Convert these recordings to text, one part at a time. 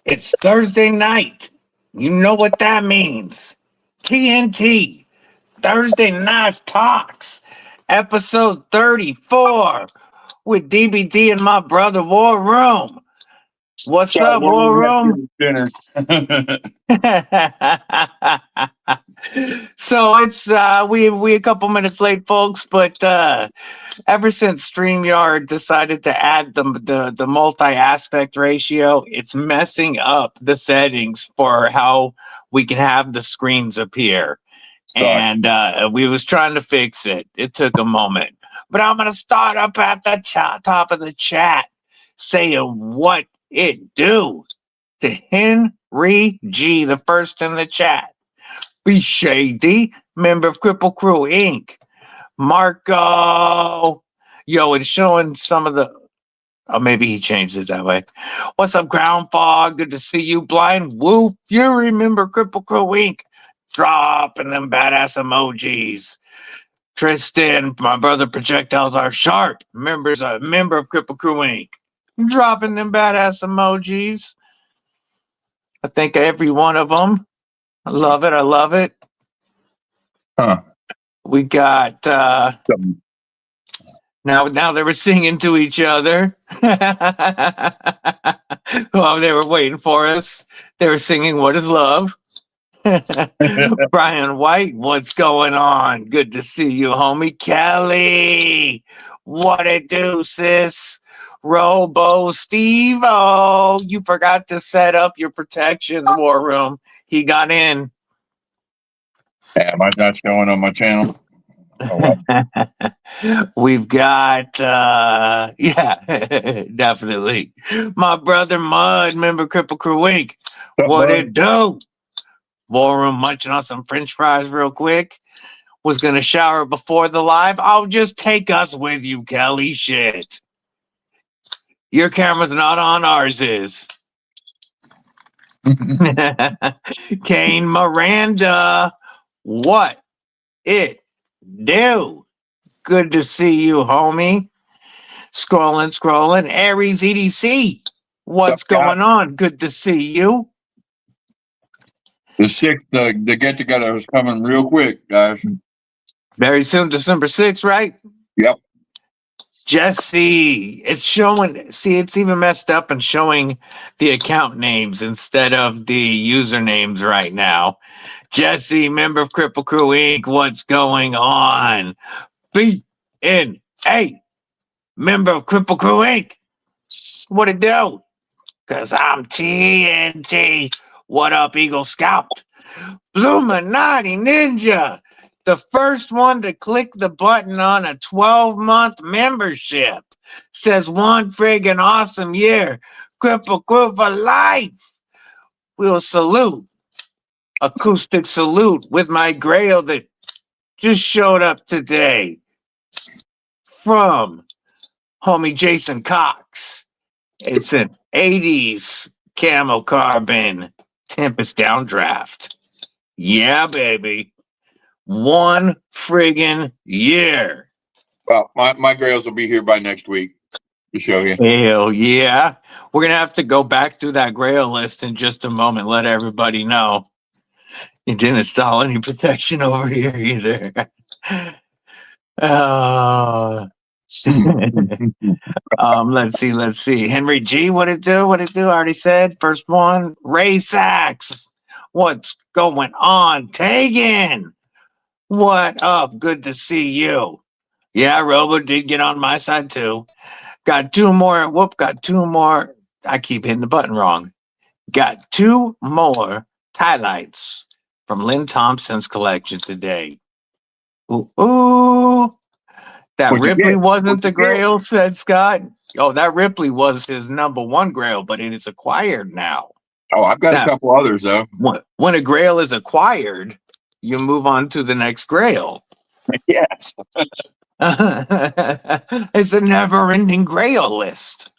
It's Thursday night. You know what that means. TNT, Thursday Night Talks, episode 34 with DBD and my brother War Room. What's up, War Room? Dinner. So it's we a couple minutes late, folks, but ever since StreamYard decided to add the multi-aspect ratio, it's messing up the settings for how we can have the screens appear. Sorry. And we was trying to fix it. It took a moment. But I'm going to start up at the top of the chat saying what it do to Henry G, the first in the chat. Be Shady, member of Cripple Crew Inc. Marco. Yo, it's showing some of the. Oh, maybe he changed it that way. What's up, Ground Fog? Good to see you. Blind Wolf Fury, member Cripple Crew Inc. Dropping them badass emojis. Tristan, my brother Projectiles are sharp. Member of Cripple Crew Inc. Dropping them badass emojis. I think every one of them. I love it. I love it. Huh. We got now they were singing to each other. Well, they were waiting for us. They were singing What is Love? Brian White, what's going on? Good to see you, homie. Kelly, what it do, sis? Robo Steve-O, you forgot to set up your protections, War Room. He got in. Am I not showing on my channel? Oh, well. We've got yeah, definitely. My brother Mud, member Cripple Crew Inc. What it do? War Room munching on some French fries real quick. Was gonna shower before the live. I'll just take us with you, Kelly. Shit. Your camera's not on, ours is. Kane Miranda, what it do? Good to see you, homie. Scrolling. Aries EDC, what's going on? Good to see you. The 6th, the get together is coming real quick, guys. Very soon, December 6th, right? Yep. Jesse, it's showing. See, it's even messed up and showing the account names instead of the usernames right now. Jesse, member of Cripple Crew Inc. What's going on? BNA, member of Cripple Crew Inc. What it do? Cause I'm TNT. What up, Eagle Scout? Bluminati Ninja, the first one to click the button on a 12-month membership. Says one friggin' awesome year. Cripple Crew for life. We'll salute. Acoustic salute with my grail that just showed up today. From homie Jason Cox. It's an 80s camo carbon Tempest downdraft. Yeah, baby. One friggin' year. Well, my grails will be here by next week to show you. Hell yeah. We're going to have to go back through that grail list in just a moment. Let everybody know. You didn't install any protection over here either. Let's see. Henry G, what it do? I already said. First one. Ray Sachs. What's going on? Tegan. What up? Good to see you. Yeah, Robo did get on my side too. Got two more. I keep hitting the button wrong. Got two more highlights from Lynn Thompson's collection today. Ooh. That Ripley wasn't the grail, said Scott. Oh, that Ripley was his number one grail, but it is acquired now. Oh, I've got a couple others, though. When a grail is acquired, you move on to the next grail. Yes. It's a never-ending grail list.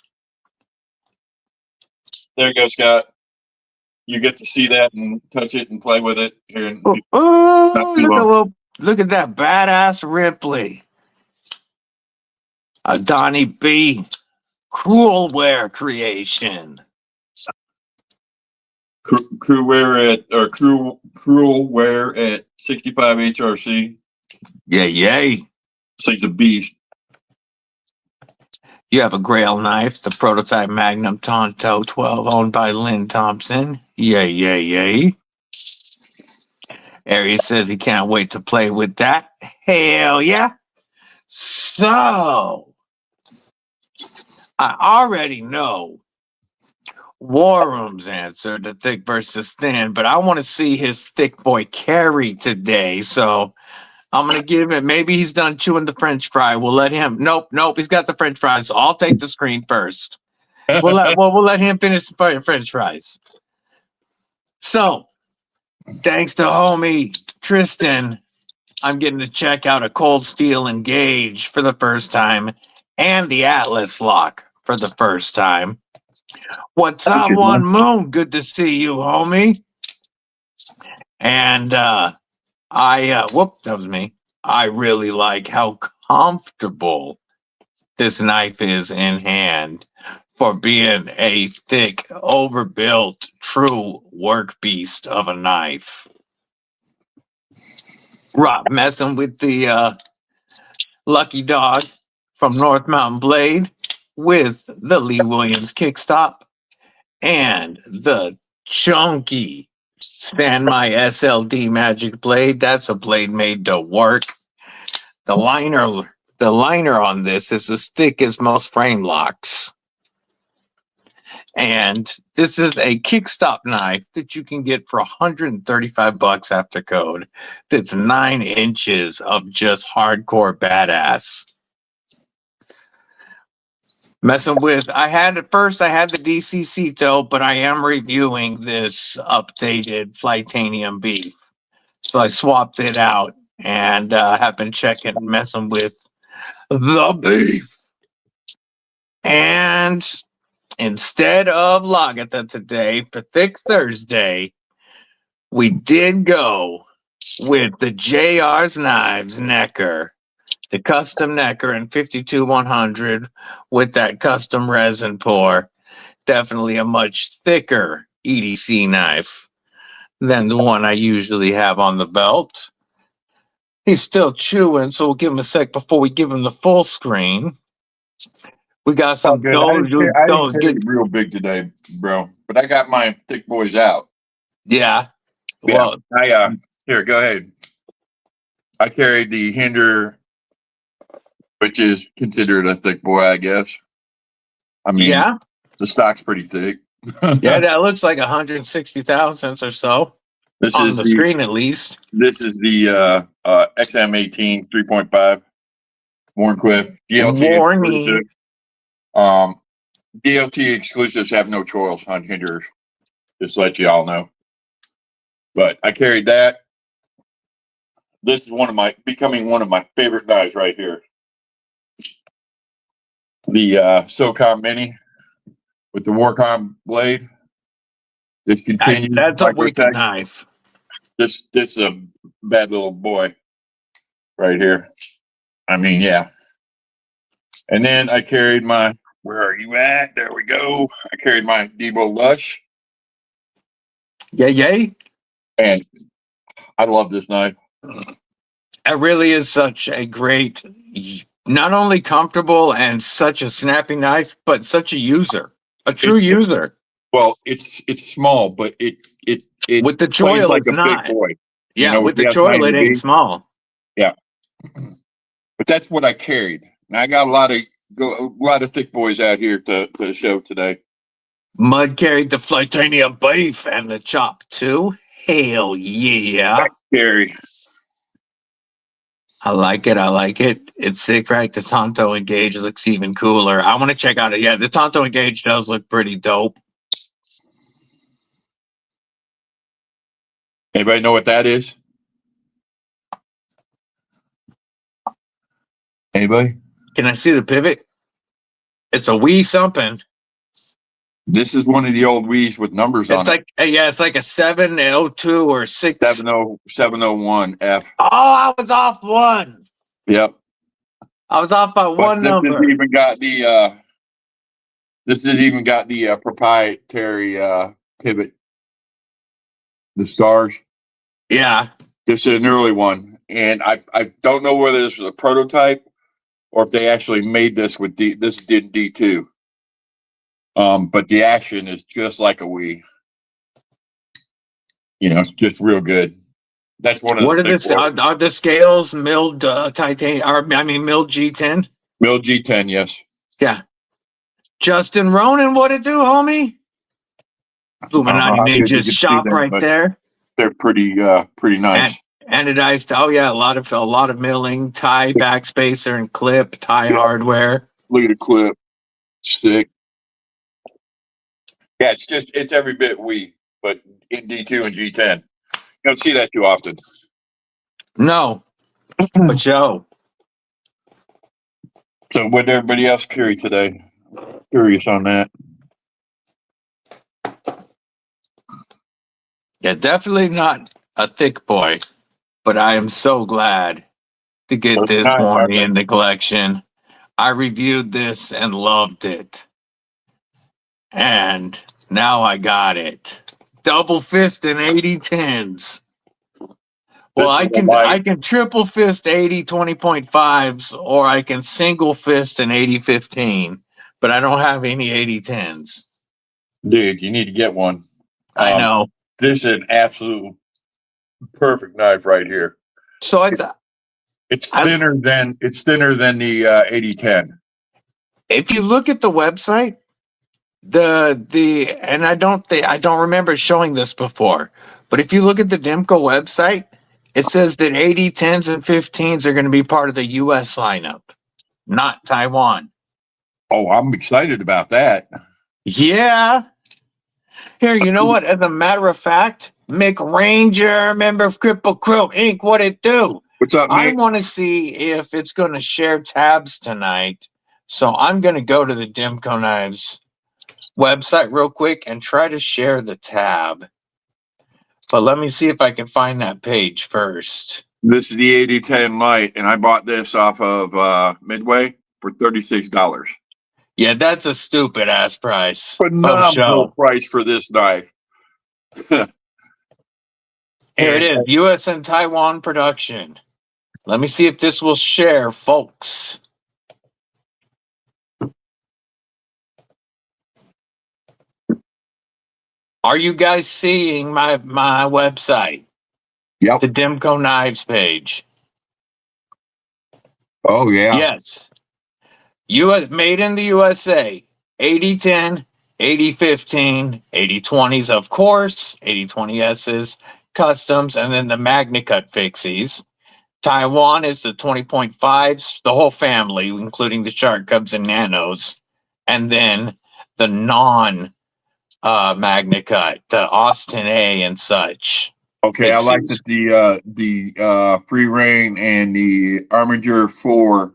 There you go, Scott. You get to see that and touch it and play with it. Here Look at that badass Ripley. A Donnie B. Cruelware creation. Crew wear at or cruel wear at 65 HRC. Yay. It's like the beast. You have a Grail knife, the prototype Magnum Tonto 12, owned by Lynn Thompson. Yay. Aries says he can't wait to play with that. Hell yeah. So, I already know War Room's answer to thick versus thin, but I want to see his thick boy Carrie today. So, I'm going to give it, maybe he's done chewing the French fry. We'll let him, nope, he's got the French fries. So I'll take the screen first. We'll let him finish the French fries. So, thanks to homie Tristan, I'm getting to check out a Cold Steel Engage for the first time and the Atlas Lock for the first time. What's up, One Moon? Good to see you, homie. And that was me. I really like how comfortable this knife is in hand for being a thick, overbuilt, true work beast of a knife. Rob messing with the Lucky Dog from North Mountain Blade with the Lee Williams kickstop and the chunky Stand My SLD Magic Blade. That's a blade made to work. The liner on this is as thick as most frame locks. And this is a kickstop knife that you can get for $135 after code. That's 9 inches of just hardcore badass. Messing with, I had the DCC toe, but I am reviewing this updated Flightanium beef. So I swapped it out and have been messing with the beef. And instead of Lagatha today, for Thick Thursday, we did go with the JR's Knives Necker, the custom Necker in 52-100 with that custom resin pour. Definitely a much thicker EDC knife than the one I usually have on the belt. He's still chewing, so we'll give him a sec before we give him the full screen. We got some I didn't get real big today, bro. But I got my thick boys out. Yeah. Well, here, go ahead. I carried the Hinder, which is considered a thick boy, I guess. I mean, yeah, the stock's pretty thick. yeah, that looks like 160 thousandths or so. This on is the screen, at least. This is the XM18 3.5 Warnquip DLT exclusive. DLT exclusives have no choils on hinders, just to let you all know. But I carried that. This is becoming one of my favorite knives right here. The SOCOM Mini with the Warcom blade. This continues. That's a wicked knife. This is a bad little boy right here. I mean, yeah. And then I carried my, where are you at? There we go. I carried my Debo Lush. Yay. And I love this knife. It really is such a great, not only comfortable and such a snappy knife, but such a user, a true user. Well, it's small, but it with the choil, like it's a not. big boy. Yeah, you know, with the choil, it ain't small. Yeah, but that's what I carried. And I got a lot of thick boys out here to show today. Mud carried the Flightanium beef and the chop too. Hell yeah, Gary. I like it. It's sick, right? The Tonto Engage looks even cooler. I want to check out it. Yeah, the Tonto Engage does look pretty dope. Anybody know what that is? Anybody? Can I see the pivot? It's a wee something. This is one of the old Wii's with numbers on it. It's like a 702 or 6. 701 F. Oh, I was off one. Yep. I was off by one number. This has even got the proprietary pivot the stars. Yeah. This is an early one, and I don't know whether this was a prototype or if they actually made this with this did D2. But the action is just like a Wii. You know, it's just real good. That's one of What the are this? Are the scales milled titanium? Or I mean, milled G10? Mill G10, yes. Yeah. Justin Ronan, what it do, homie? Illuminati How good you Ninjas can see shop them, right but there. they're pretty nice. Anodized. Oh yeah, a lot of milling, tie backspacer and clip, tie Yeah. hardware. Look at the clip, stick. Yeah, it's every bit Wii, but in D2 and G10. You don't see that too often. No, but yo, So what did everybody else carry today? Curious on that. yeah, definitely not a thick boy, but I am so glad to get Those are this nice, one aren't they? in the collection. I reviewed this and loved it, and now I got it. Double fist and 8010s. Well, This I is a can light. triple fist 80 20.5s, or I can single fist an 80 15, but I don't have any 80 10s. Dude, you need to get one. I know. This is an absolute perfect knife right here. So It's thinner than the 8010. if you look at the website, and I don't remember showing this before, but if you look at the Dimco website, it says that 80 10s and 15s are going to be part of the US lineup, not Taiwan. Oh, I'm excited about that. Yeah. Here, you know what? As a matter of fact, Mick Ranger, member of Cripple Crew Inc., what it do? What's up, I Mick? want to see if it's going to share tabs tonight. So I'm going to go to the Dimco Knives website real quick and try to share the tab. But let me see if I can find that page first. This is the 8010 Lite, and I bought this off of Midway for $36. Yeah, that's a stupid ass price. Phenomenal price for this knife. Here it is, US and Taiwan production. Let me see if this will share, folks. Are you guys seeing my website? Yep. The Dimco Knives page. Oh, yeah. Yes. US made in the USA. 8010, 8015, 8020s, of course, 8020Ss, customs, and then the MagnaCut fixies. Taiwan is the 20.5s, the whole family, including the Shark Cubs and Nanos. And then the non MagnaCut, the Austin A and such. Okay, I like that the Free Reign and the Armiger 4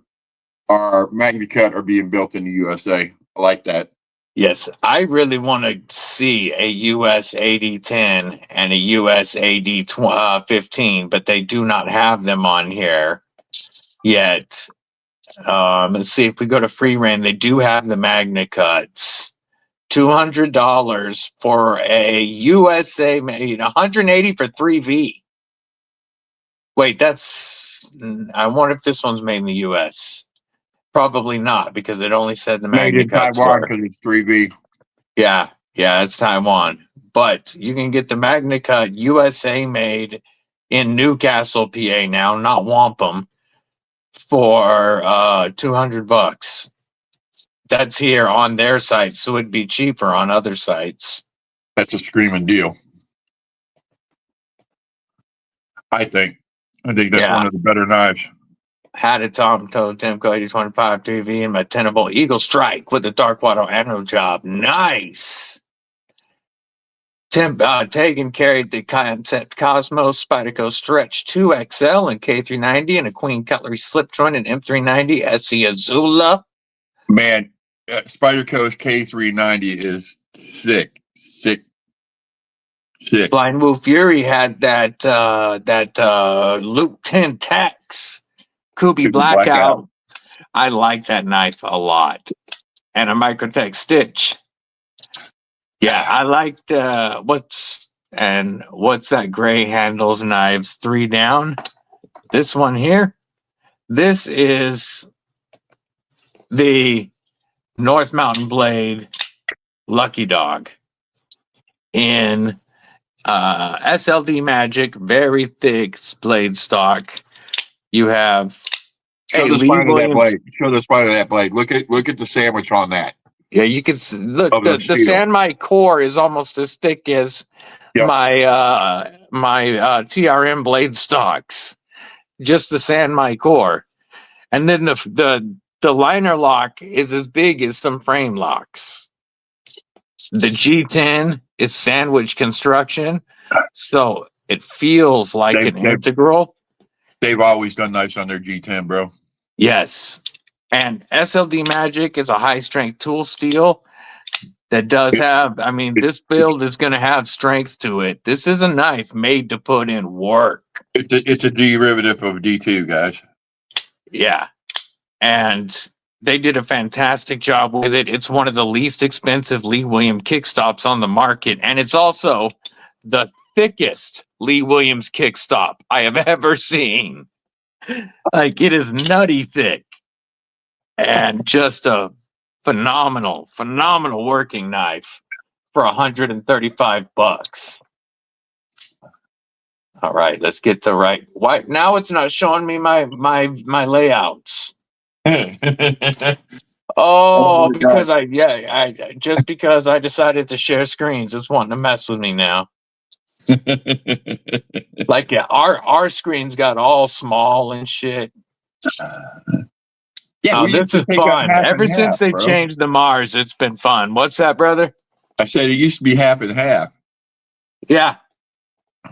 are MagnaCut are being built in the USA. I like that. Yes, I really want to see a US 8010 and a US 8015, but they do not have them on here yet. Let's see if we go to Free Reign. They do have the MagnaCuts. $200 for a USA made, 180 for 3V. Wait, I wonder if this one's made in the US. Probably not, because it only said the Made in MagnaCuts Taiwan were. because it's 3B. Yeah, it's Taiwan. But you can get the MagnaCut USA made in Newcastle, PA now, not Wampum, for $200. That's here on their site, so it'd be cheaper on other sites. That's a screaming deal. I think that's one of the better knives. Had a Tom Toe Timco 8025 TV and my Tenable Eagle Strike with the Dark Water anode job. Nice. Tegan carried the Concept Cosmos Spyderco Stretch 2XL and K390 and a Queen Cutlery slip joint and M390 SE Azula. Man, Spyderco's K390 is sick. Blind Wolf Fury had that Luke 10 Tax Kubi Blackout. I like that knife a lot. And a Microtech Stitch. Yeah, I liked what's And what's that? Gray handles knives, 3 down. This one here. This is the North Mountain Blade Lucky Dog in SLD Magic, very thick blade stock. You have Show the spine of that blade. Show the spine of that blade. Look at the sandwich on that. Yeah, you can look. Of The the steel. Sandmite core is almost as thick as Yep. my TRM blade stocks. Just the Sandmite core, and then the liner lock is as big as some frame locks. The G10 is sandwich construction, so it feels like an integral. They've always done nice on their G10, bro. Yes. And SLD Magic is a high strength tool steel that does have, I mean, this build is going to have strength to it. This is a knife made to put in work. It's a derivative of D2, guys. Yeah. And they did a fantastic job with it. It's one of the least expensive Lee Williams kickstops on the market. And it's also the thickest Lee Williams kickstop I have ever seen. Like, it is nutty thick. And just a phenomenal working knife for $135. All right, let's get to right. Why now it's not showing me my layouts. Oh, because I decided to share screens. It's wanting to mess with me now. Like, yeah, our screens got all small and shit. Yeah, this is fun. Ever since they changed the Mars, it's been fun. What's that, brother? I said it used to be half and half. Yeah.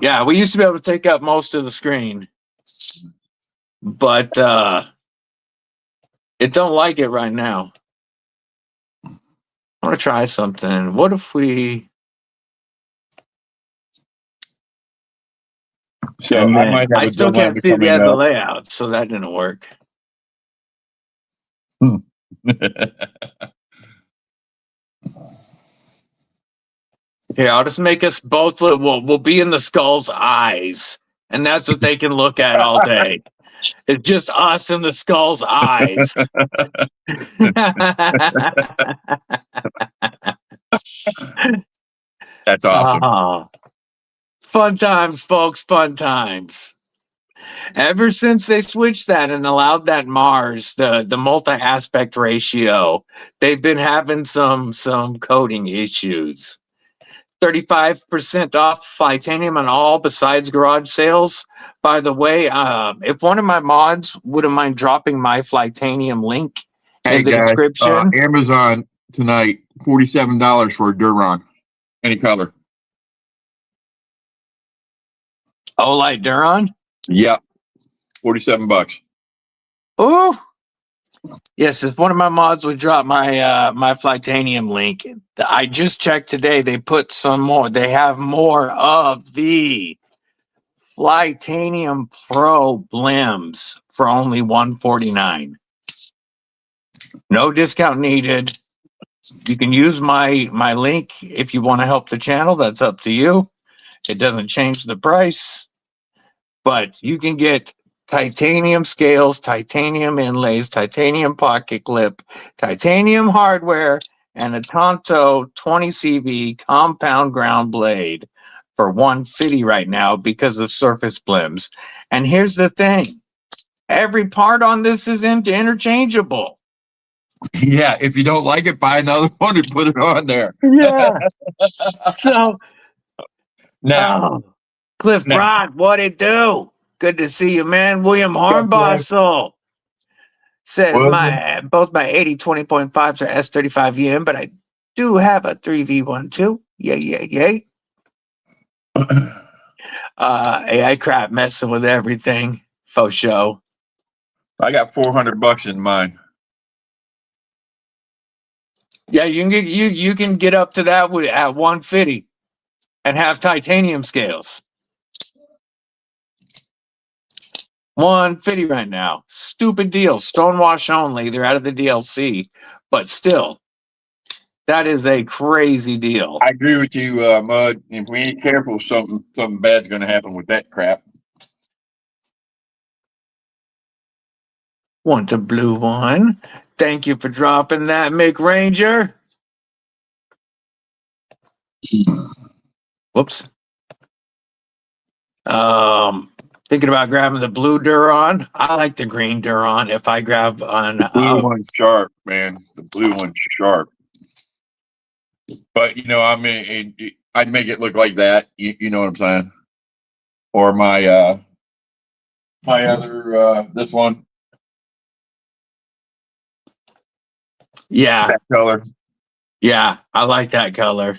Yeah, we used to be able to take up most of the screen. But it don't like it right now. I want to try something. What if we... So I still can't see the other layout, so that didn't work. Here, I'll just make us both look. We'll be in the skull's eyes, and that's what they can look at all day. It's just us in the skull's eyes. That's awesome. Fun times, folks. Fun times. Ever since they switched that and allowed that Mars, the multi-aspect ratio, they've been having some coding issues. 35% off Flytanium on all besides garage sales. By the way, if one of my mods wouldn't mind dropping my Flytanium link in the description. Amazon tonight, $47 for a Duron, any color. Olight Duron? Yep, $47. Ooh. Yes, if one of my mods would drop my my Flytanium link. I just checked today. They put some more. They have more of the Flytanium Pro Blims for only $149. No discount needed. You can use my link if you want to help the channel. That's up to you. It doesn't change the price, but you can get titanium scales, titanium inlays, titanium pocket clip, titanium hardware, and a Tonto 20 CV compound ground blade for $150 right now because of surface blims. And here's the thing. Every part on this is interchangeable. Yeah, if you don't like it, buy another one and put it on there. Yeah. So now, Cliff Rod, what it do? Good to see you, man. William Hornbostel says both my 80 20.5s are S35EM, but I do have a 3V1 too. Yay. AI crap messing with everything. Faux show. I got $400 in mine. Yeah, you can get up to that at $150 and have titanium scales. $150 right now. Stupid deal. Stonewash only. They're out of the DLC, but still, That is a crazy deal. I agree with you, Mud. If we ain't careful, something bad's going to happen with that crap. Want a blue one? Thank you for dropping that, Mick Ranger. Whoops. Thinking about grabbing the blue Duron. I like the green Duron. If I grab on Blue one's sharp, man. The blue one's sharp. But you know, I mean, I'd make it look like that. You know what I'm saying? Or my my other this one, yeah, that color. yeah, I like that color.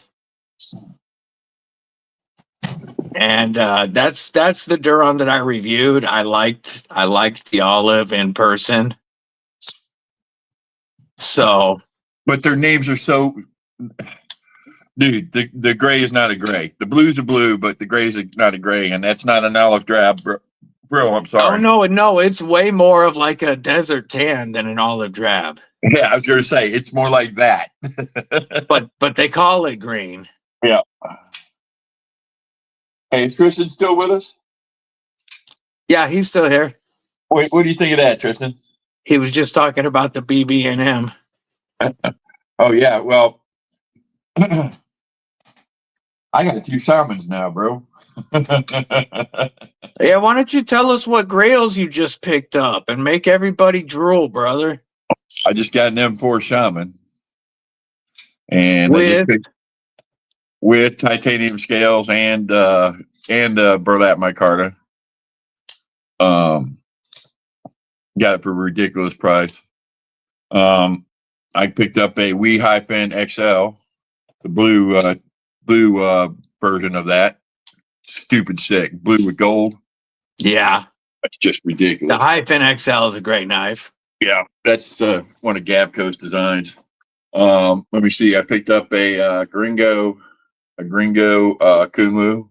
And that's the Duron that I reviewed. I liked the olive in person. So, But their names are so, dude. The gray is not a gray. The blue's a blue, but the gray is not a gray, and that's not an olive drab, bro. I'm oh sorry. no, it's way more of like a desert tan than an olive drab. Yeah, I was going to say it's more like that. but they call it green. Yeah. Hey, is Tristan still with us? Yeah, he's still here. Wait, what do you think of that, Tristan? He was just talking about the BB&M. Oh yeah, well, I got 2 salmons now, bro. Yeah, why don't you tell us what grails you just picked up and make everybody drool, brother? I just got an M4 Shaman, and I just picked with titanium scales and burlap micarta. Got it for a ridiculous price. I picked up a We-XL, the blue version of that. Stupid sick, blue with gold. Yeah, That's just ridiculous. the -XL is a great knife. Yeah, that's one of Gabco's designs. Let me see. I picked up a Gringo Kumu.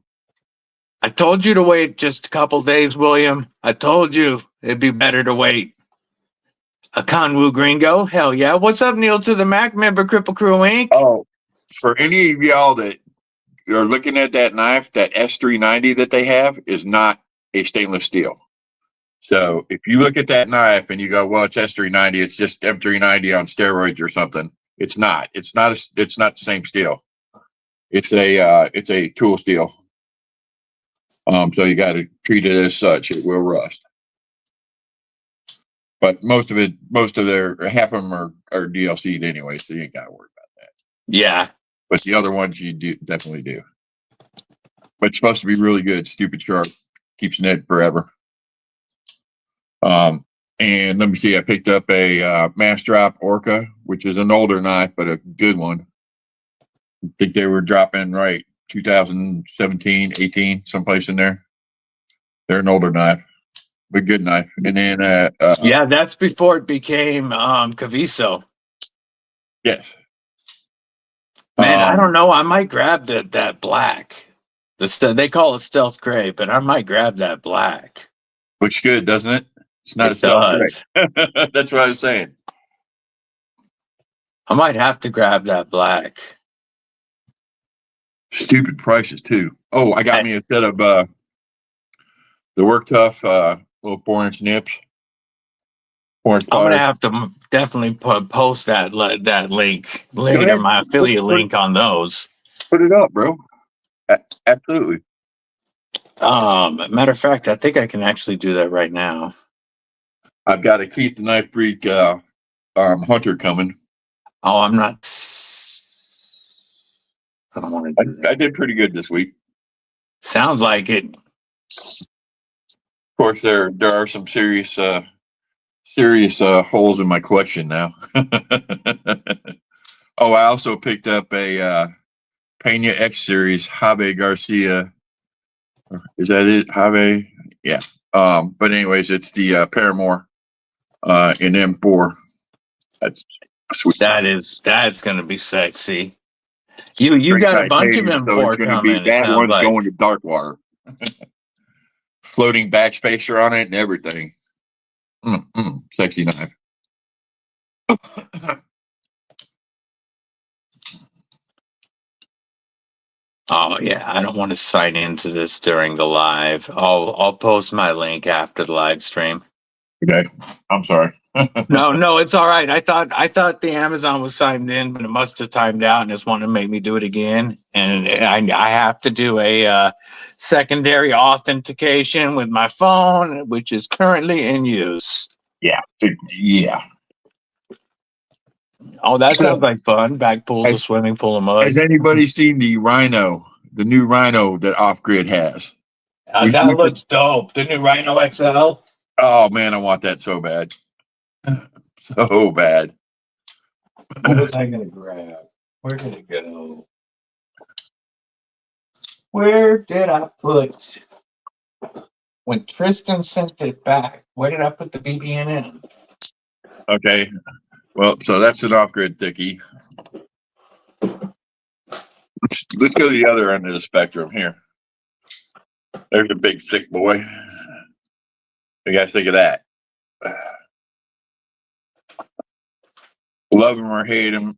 I told you to wait just a couple days, William. I told you it'd be better to wait. A Conwu Gringo, hell yeah. What's up, Neil to the Mac, member Cripple Crew Inc.? Oh, for any of y'all that are looking at that knife, that S390 that they have is not a stainless steel. So if you look at that knife and you go, well, it's S390, it's just M390 on steroids or something. It's not. It's not the same steel. It's a tool steel. So you got to treat it as such. It will rust. But half of them are DLC'd anyway, so you ain't got to worry about that. Yeah. But the other ones you definitely do. But it's supposed to be really good. Stupid sharp. Keeps knit forever. And let me see. I picked up a Mass-Drop Orca, which is an older knife, but a good one. I think they were dropping 2017, 18, someplace in there. They're an older knife, but good knife. And then yeah, that's before it became Caviso. Yes. Man, I don't know. I might grab that black. They call it stealth gray, but I might grab that black. Looks good, doesn't it? It's not it a stealth does. gray. That's what I was saying. I might have to grab that black. Stupid prices too. Oh, I got me a set of the Work Tough little 4-inch nips. 4-inch I'm gonna have to definitely post that link later, my affiliate link on those. Put it up, bro. Absolutely. Matter of fact, I think I can actually do that right now. I've got a Keith the Knife Freak Hunter coming. Oh, I'm not. I don't want to do that. I did pretty good this week. Sounds like it. Of course, there are some serious holes in my collection now. Oh, I also picked up a Pena X Series Javi Garcia. Is that it? Javi? Yeah. But anyways, it's the Paramore in M4. That's sweet. That's gonna be sexy. You got a bunch of M4 coming. That one's going to Darkwater. Floating backspacer on it and everything. Sexy knife. Oh yeah, I don't want to sign into this during the live. I'll post my link after the live stream. Okay. I'm sorry. No, it's all right. I thought the Amazon was signed in, but it must have timed out and just wanted to make me do it again. And I have to do a secondary authentication with my phone, which is currently in use. Yeah. Yeah. Oh, that sounds like fun. Back pool's a Has- swimming pool of mud. Has anybody seen the Rhino, the new Rhino that Off Grid has? That looks dope. The new Rhino XL. Oh man, I want that so bad. So bad. What was I gonna grab? Where did it go? Where did I put? When Tristan sent it back, where did I put the BB&M? Okay. Well, so that's an Off Grid thickie. Let's go to the other end of the spectrum here. There's a big thick boy. You guys think of that? Love him or hate him,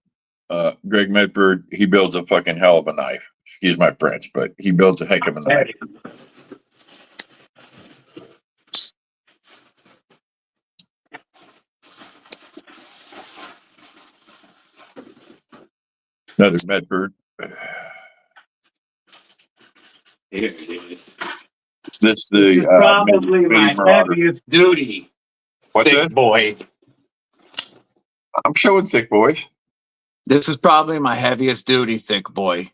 Greg Medford, he builds a fucking hell of a knife. Excuse my French, but he builds a heck of a knife. Another Medford. Here it is. This This is the probably Mini my Marauder. heaviest duty. What's thick this? boy. I'm showing thick boys. This is probably my heaviest duty thick boy.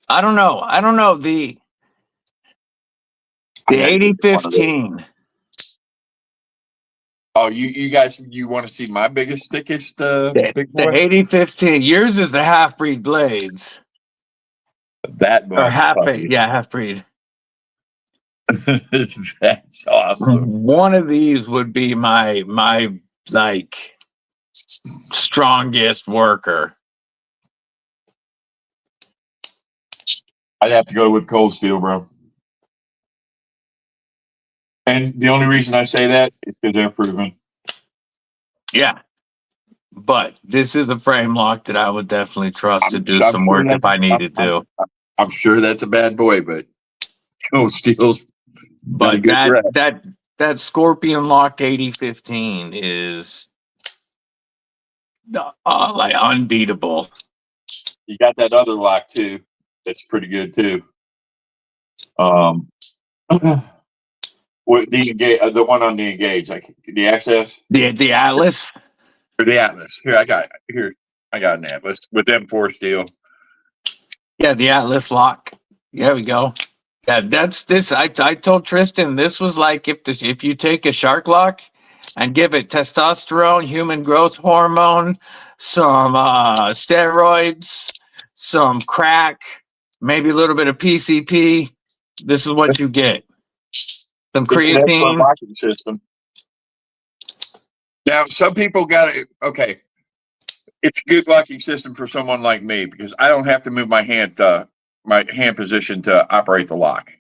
I don't know. The I gotta get one of those. 8015. Oh, you guys, you want to see my biggest, thickest The big boy? 8015. Yours is the half breed blades. That Or boy. half breed. That's awesome. One of these would be my like strongest worker. I'd have to go with Cold Steel, bro. And the only reason I say that is because they're proven. Yeah. But this is a frame lock that I would definitely trust to do I'm some sure work if I needed to. I'm sure that's a bad boy, but Cold Steel's done a But good rep. that Scorpion Lock 8015 is like unbeatable. You got that other lock too. That's pretty good too. With the one on the Engage, like the Access, The Atlas. or the Atlas. Here, I got an Atlas with M4 steel. Yeah, the Atlas lock. There we go. Yeah, that's this. I told Tristan this was like if you take a shark lock and give it testosterone, human growth hormone, some steroids, some crack, maybe a little bit of PCP. This is what you get. Some It's an excellent creatine. locking system. Now, some people got it. Okay, it's a good locking system for someone like me because I don't have to move my hand position to operate the lock.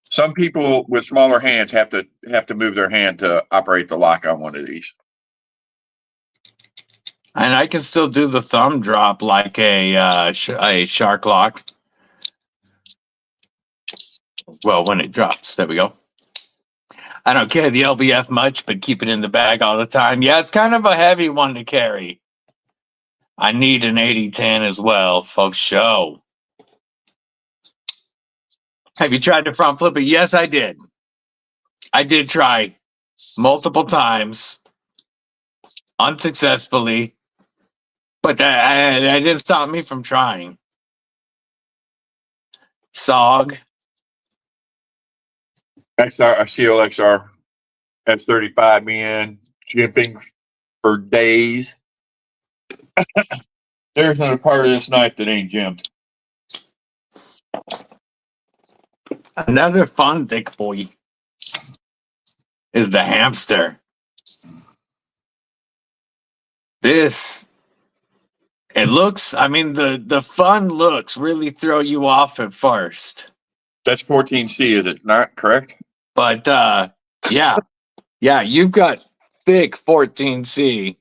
Some people with smaller hands have to move their hand to operate the lock on one of these. And I can still do the thumb drop like a shark lock. Well, when it drops, there we go. I don't carry the LBF much, but keep it in the bag all the time. Yeah, it's kind of a heavy one to carry. I need an 8010 as well, for sure. Have you tried to front flip it? Yes, I did. I did try multiple times, unsuccessfully, but that didn't stop me from trying. SOG. XR, a CLXR F35 in jimping for days. There's not a part of this knife that ain't jimped. Another fun thick boy is the hamster. It looks, I mean, the fun looks really throw you off at first. That's 14C, is it not correct? But yeah, you've got thick 14C.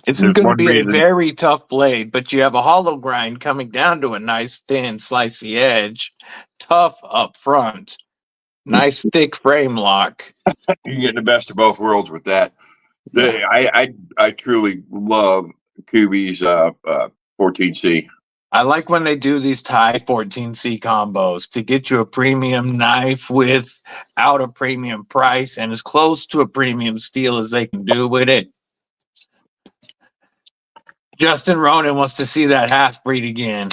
This is There's going to one be a reason. very tough blade, but you have a hollow grind coming down to a nice thin slicey edge, tough up front, nice thick frame lock. You get the best of both worlds with that. Yeah. I truly love Kubi's 14C. I like when they do these Thai 14C combos to get you a premium knife without a premium price and as close to a premium steel as they can do with it. Justin Ronan wants to see that half breed again.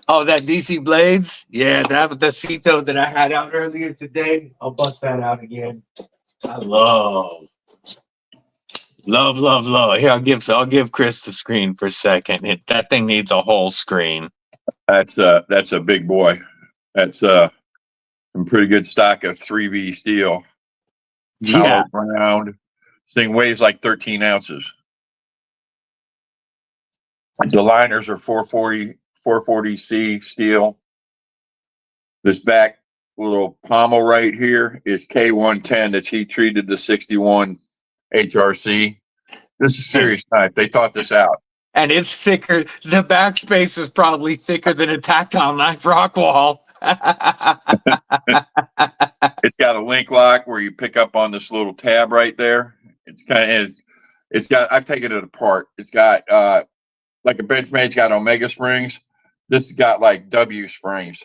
Oh, that DC Blades? Yeah, that was the Cito that I had out earlier today. I'll bust that out again. I love. Here, I'll give Chris the screen for a second. That thing needs a whole screen. That's a big boy. That's some pretty good stock of 3V steel. Yeah. Hollow ground. This thing weighs like 13 ounces. The liners are 440C steel. This back little pommel right here is K110 that's heat treated to 61 HRC. This is a serious knife. They thought this out. And it's thicker. The backspace is probably thicker than a tactile knife Rockwall. It's got a link lock where you pick up on this little tab right there. It's got, I've taken it apart. It's got like a Benchmade's got Omega springs. This has got like W springs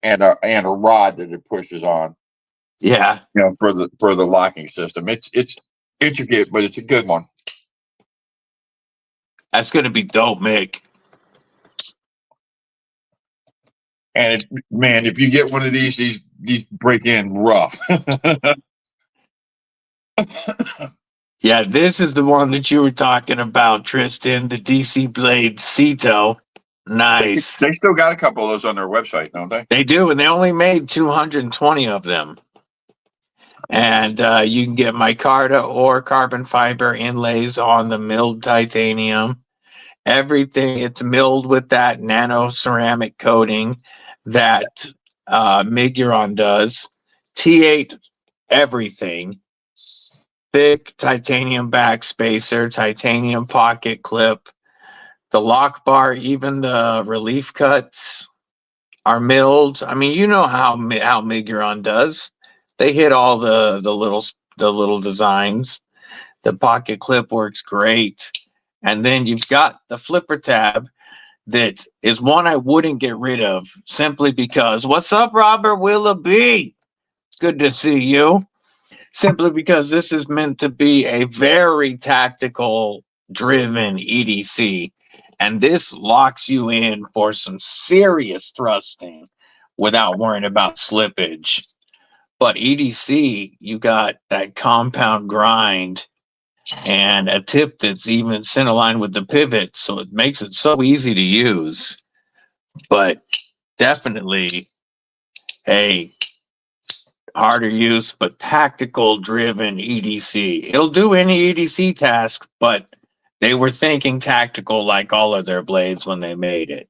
and a rod that it pushes on. Yeah. You know, for the locking system. It's intricate, but it's a good one. That's gonna be dope, Mick. And man, if you get one of these break in rough. Yeah, this is the one that you were talking about, Tristan, the DC Blade Cito. Nice. They still got a couple of those on their website, don't they? They do, and they only made 220 of them. And you can get micarta or carbon fiber inlays on the milled titanium. Everything, it's milled with that nano ceramic coating that Miguron does. T8 everything. Thick titanium back spacer, titanium pocket clip, the lock bar, even the relief cuts are milled. I mean, you know how Miguron does. They hit all the little designs. The pocket clip works great. And then you've got the flipper tab that is one I wouldn't get rid of simply because, what's up, Robert Willoughby? Good to see you. Simply because this is meant to be a very tactical driven EDC. And this locks you in for some serious thrusting without worrying about slippage. But EDC, you got that compound grind and a tip that's even center aligned with the pivot, so it makes it so easy to use. But definitely a harder use, but tactical driven EDC. It'll do any EDC task, but they were thinking tactical like all of their blades when they made it.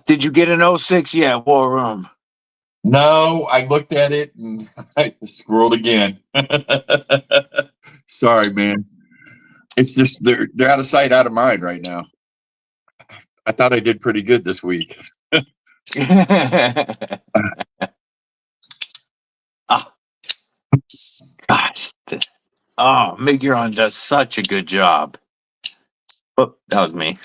Did you get an 06 yet, War Room? No, I looked at it and I scrolled again. Sorry, man. It's just they're out of sight, out of mind right now. I thought I did pretty good this week. Oh, gosh. Oh, Miguron does such a good job. Oh, that was me.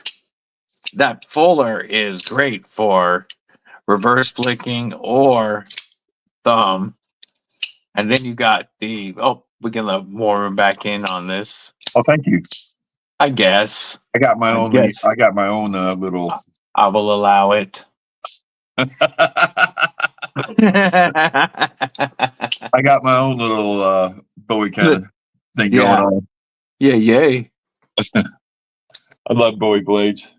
That fuller is great for reverse flicking or thumb. And then you got the, we can let Warren back in on this. Oh, thank you. I guess. I got my own little. I will allow it. I got my own little Bowie kind of thing going on. Yeah, yay. I love Bowie blades.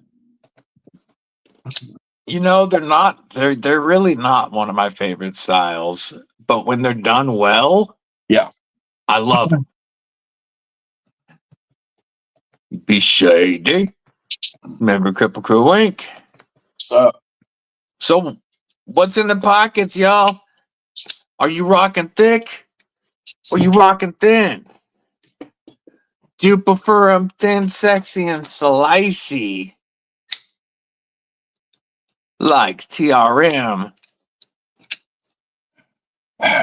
You know, they're really not one of my favorite styles, but when they're done well, yeah, I love them. Be shady. Remember Cripple Crew Inc. So what's in the pockets, y'all? Are you rocking thick or you rocking thin? Do you prefer them thin, sexy, and slicey? Like TRM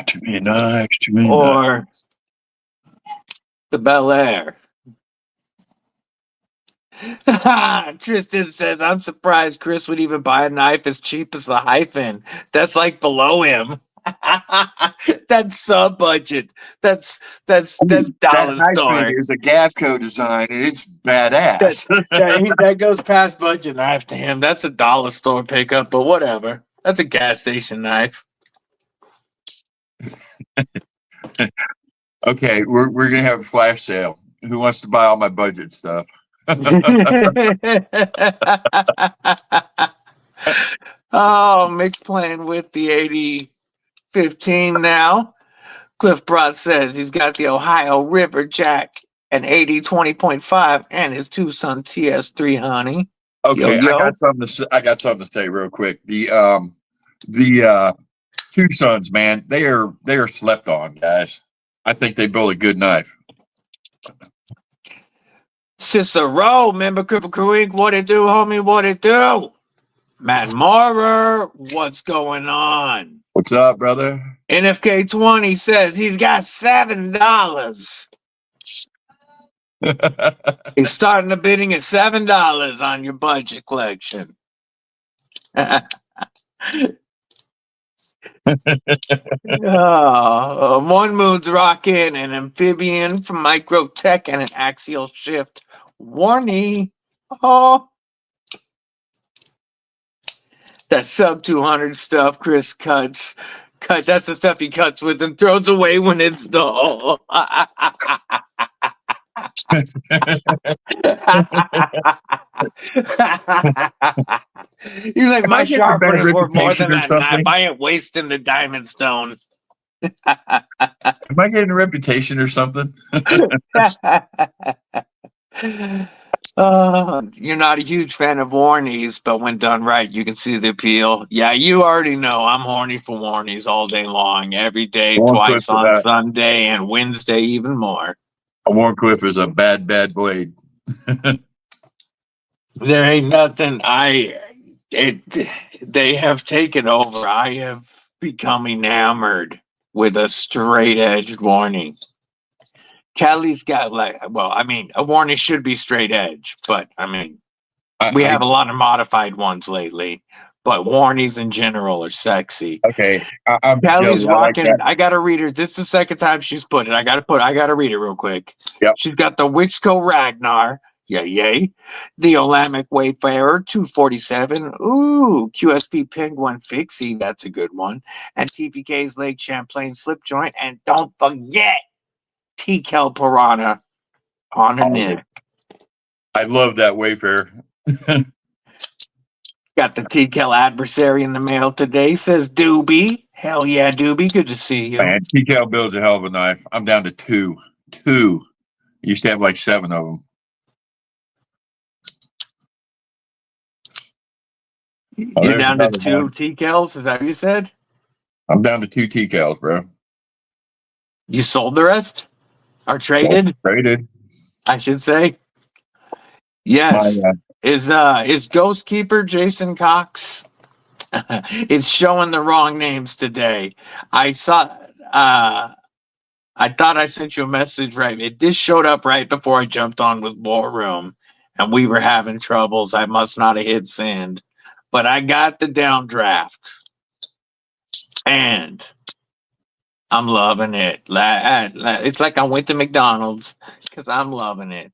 Too many knives, too many knives. or the Bel Air? Tristan says, I'm surprised Chris would even buy a knife as cheap as the Hyphen. That's like below him. That's sub budget. That's That dollar knife store. thing is a Gavco design, and it's badass. That goes past budget knife to him. That's a dollar store pickup, but whatever. That's a gas station knife. Okay, we're gonna have a flash sale. Who wants to buy all my budget stuff? Oh, Mick's playing with the 8015 now. Cliff Broad says he's got the Ohio River Jack, an 80-20.5, and his Tucson TS3, honey. Okay, Yo. I got something to say real quick. The Tucson's, man, they are slept on, guys. I think they build a good knife. Cicero, member Cripple Crew Inc. What it do, homie? What it do? Matt Maurer, what's going on? What's up, brother? NFK20 says he's got $7. He's starting the bidding at $7 on your budget collection. One Moon's rocking an amphibian from Microtech and an axial shift. Warney. Oh. That sub 200 stuff Chris cuts. That's the stuff he cuts with and throws away when it's dull. You're like, my sharpener is worth more than that knife. I ain't wasting the diamond stone. Am I getting a reputation or something? You're not a huge fan of Warnies, but when done right, you can see the appeal. Yeah, you already know I'm horny for Warnies all day long, every day, twice on Sunday, and Wednesday even more. A Warncliffe is a bad blade. There ain't nothing. They have taken over. I have become enamored with a straight-edged Warnie. Kelly's got a Warnie should be straight edge, but I mean, we have a lot of modified ones lately, but Warnies in general are sexy. Okay. Kelly's rocking. I gotta read her. This is the second time she's put it. I gotta read it real quick. Yep. She's got the Wixco Ragnar. Yay. The Olamic Wayfarer 247. Ooh, QSP Penguin Fixie. That's a good one. And TPK's Lake Champlain Slip Joint. And don't forget TCal Piranha on a nib. I love that Wayfarer. Got the TCal Adversary in the mail today, says Doobie. Hell yeah, Doobie. Good to see you. Man, TCal builds a hell of a knife. I'm down to two. Used to have like 7 of them. You're down to 2 TCals? Is that what you said? I'm down to 2 TCals, bro. You sold the rest? Or traded? Traded. I should say. Yes. Is Ghost Keeper Jason Cox? It's showing the wrong names today. I thought I sent you a message right. This showed up right before I jumped on with War Room, and we were having troubles. I must not have hit send, but I got the downdraft, and I'm loving it. It's like I went to McDonald's because I'm loving it.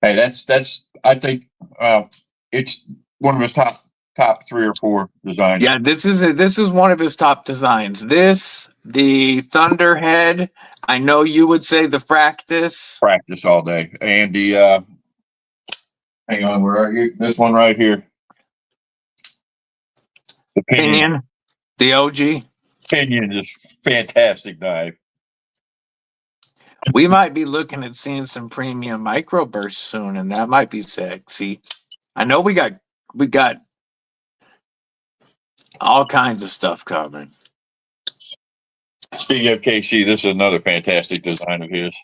Hey, that's I think it's one of his top 3 or 4 designs. Yeah, this is one of his top designs. The Thunderhead. I know you would say the Fractus. Practice all day. And the hang on, where are you? This one right here. The Pinion. The OG. Pinion is fantastic knife. We might be looking at seeing some premium microbursts soon, and that might be sexy. I know we got all kinds of stuff coming. Speaking of KC, this is another fantastic design of his.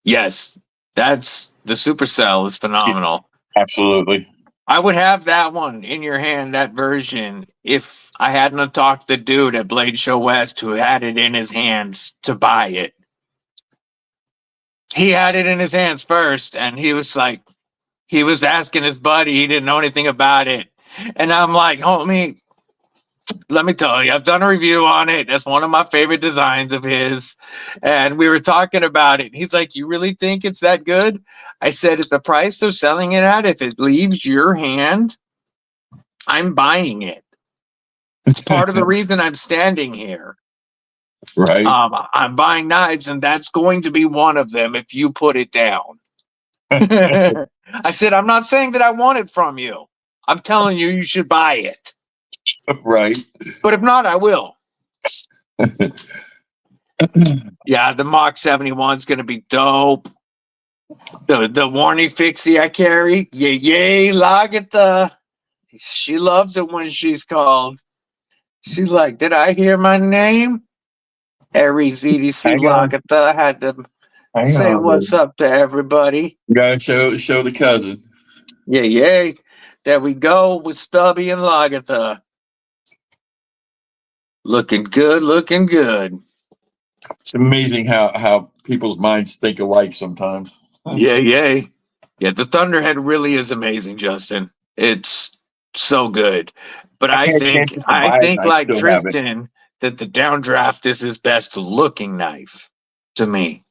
Yes, that's the Supercell is phenomenal. Absolutely. I would have that one in your hand, that version, if I hadn't have talked to the dude at Blade Show West who had it in his hands to buy it. He had it in his hands first, and he was like, he was asking his buddy, he didn't know anything about it. And I'm like, homie, let me tell you, I've done a review on it. That's one of my favorite designs of his. And we were talking about it. He's like, you really think it's that good? I said, at the price they're selling it at, if it leaves your hand, I'm buying it. It's part of the reason I'm standing here. Right. I'm buying knives, and that's going to be one of them if you put it down. I said, I'm not saying that I want it from you. I'm telling you, you should buy it. Right. But if not, I will. Yeah, the Mach 71 is going to be dope. The Warney Fixie I carry, yay, Lagata. She loves it when she's called. She's like, did I hear my name? Aries EDC Hang on. Lagata had to Hang say on, what's up to everybody. You gotta show the cousin. Yay. There we go with Stubby and Lagata. Looking good, looking good. It's amazing how people's minds think alike sometimes. Yay. Yeah, the Thunderhead really is amazing, Justin. It's so good. But I I had think chances to buy it and I like still have it. Tristan that the Downdraft is his best looking knife to me.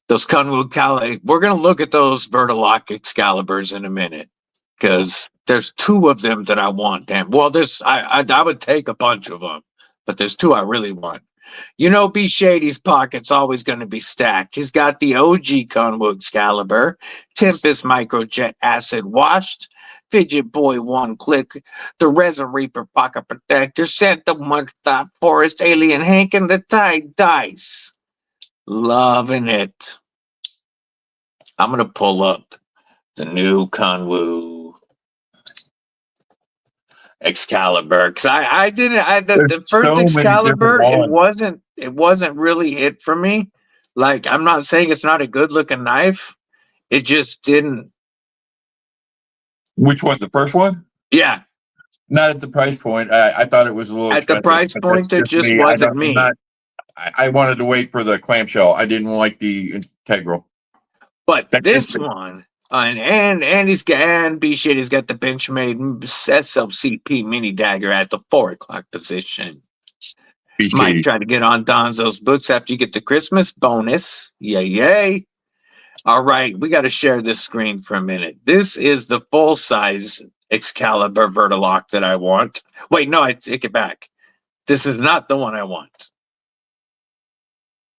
Those Kunwood Cali, we're gonna look at those Vertilock Excaliburs in a minute because there's two of them that I want. Damn, well, there's I would take a bunch of them, but there's two I really want. You know, B Shady's pocket's always going to be stacked. He's got the OG Kunwood Excalibur, Tempest Microjet Acid Washed, Fidget Boy One Click, the Resin Reaper Pocket Protector, Santa Muerta Forest Alien Hank, and the Tide Dice. Loving it. I'm going to pull up the new Kunwood Excalibur because I didn't the first so many Excalibur different ones. it wasn't really it for me. Like, I'm not saying it's not a good looking knife, it just didn't. Which one? The first one? Yeah, Not at the price point. I thought it was a little at the expensive, price but that's point it just just me. wasn't I'm me. not. I wanted to wait for the clamshell. I didn't like the integral. But That's this just me. one and he's got and B shit he's got the Benchmade SLCP mini dagger at the 4 o'clock position. Be Might shady. try to get on Donzo's books after you get the Christmas bonus. Yay. All right, we got to share this screen for a minute. This is the full size Excalibur Vertilock that I want. Wait, no, I take it back. This is not the one I want.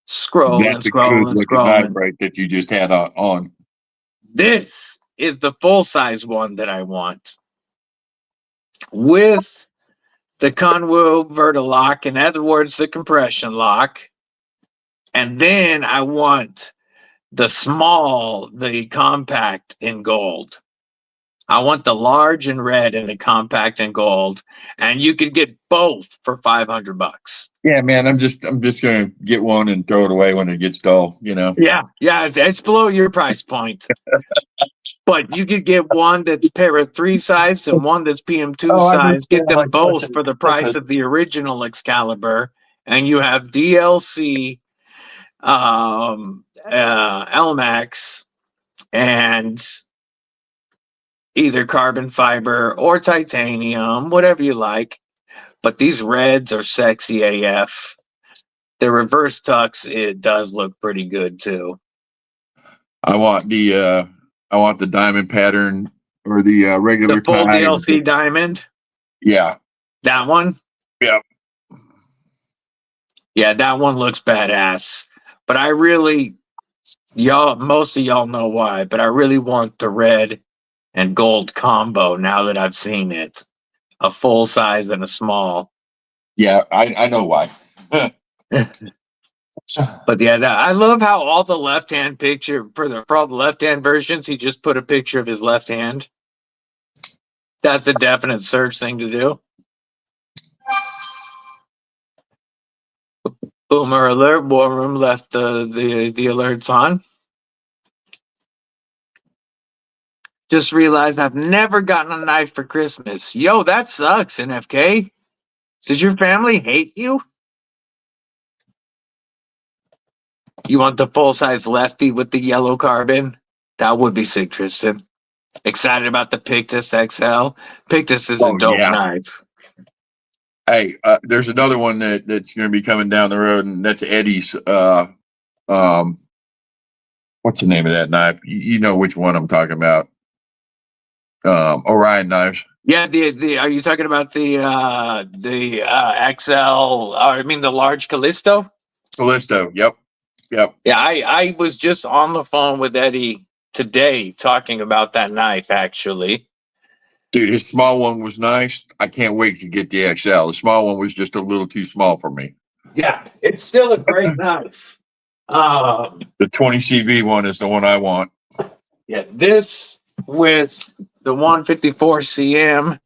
Scrolling, That's a good scrolling, looking knife scrolling. right that you just had on. This is the full size one that I want. With the Kunwood Vertilock, in other words, the compression lock. And then I want the compact in gold. I want the large in red and the compact in gold, and you could get both for $500. Yeah, man. I'm just gonna get one and throw it away when it gets dull. Yeah, it's below your price point. But you could get one that's Para 3 size and one that's PM2 Oh, I size. Get understand. them Like both for the price of the original Excalibur, and you have DLC, LMAX, and either carbon fiber or titanium, whatever you like. But these reds are sexy AF. The reverse tux, it does look pretty good too. I want the diamond pattern or the regular The full tie. DLC diamond, Yeah. that one. Yep. Yeah, that one looks badass. But I really, most of y'all know why, but I really want the red and gold combo now that I've seen it. A full size and a small. Yeah, I know why. But yeah, I love how all the left-hand picture for all the left-hand versions, he just put a picture of his left hand. That's a definite search thing to do. Boomer alert! War Room left the alerts on. Just realized I've never gotten a knife for Christmas. Yo, that sucks, NFK. Does your family hate you? You want the full-size lefty with the yellow carbon? That would be sick, Tristan. Excited about the Pictus XL? Pictus is a Oh dope yeah. knife. Hey, there's another one that's going to be coming down the road, and that's Eddie's. Um, what's the name of that knife? You know which one I'm talking about. Orion knives. Yeah, the are you talking about the XL? Or, I mean the large Callisto? Callisto. Yep. Yep. Yeah, I was just on the phone with Eddie today talking about that knife actually. Dude, his small one was nice. I can't wait to get the XL. The small one was just a little too small for me. Yeah, it's still a great knife. The 20 CV one is the one I want. Yeah, this with the 154 CM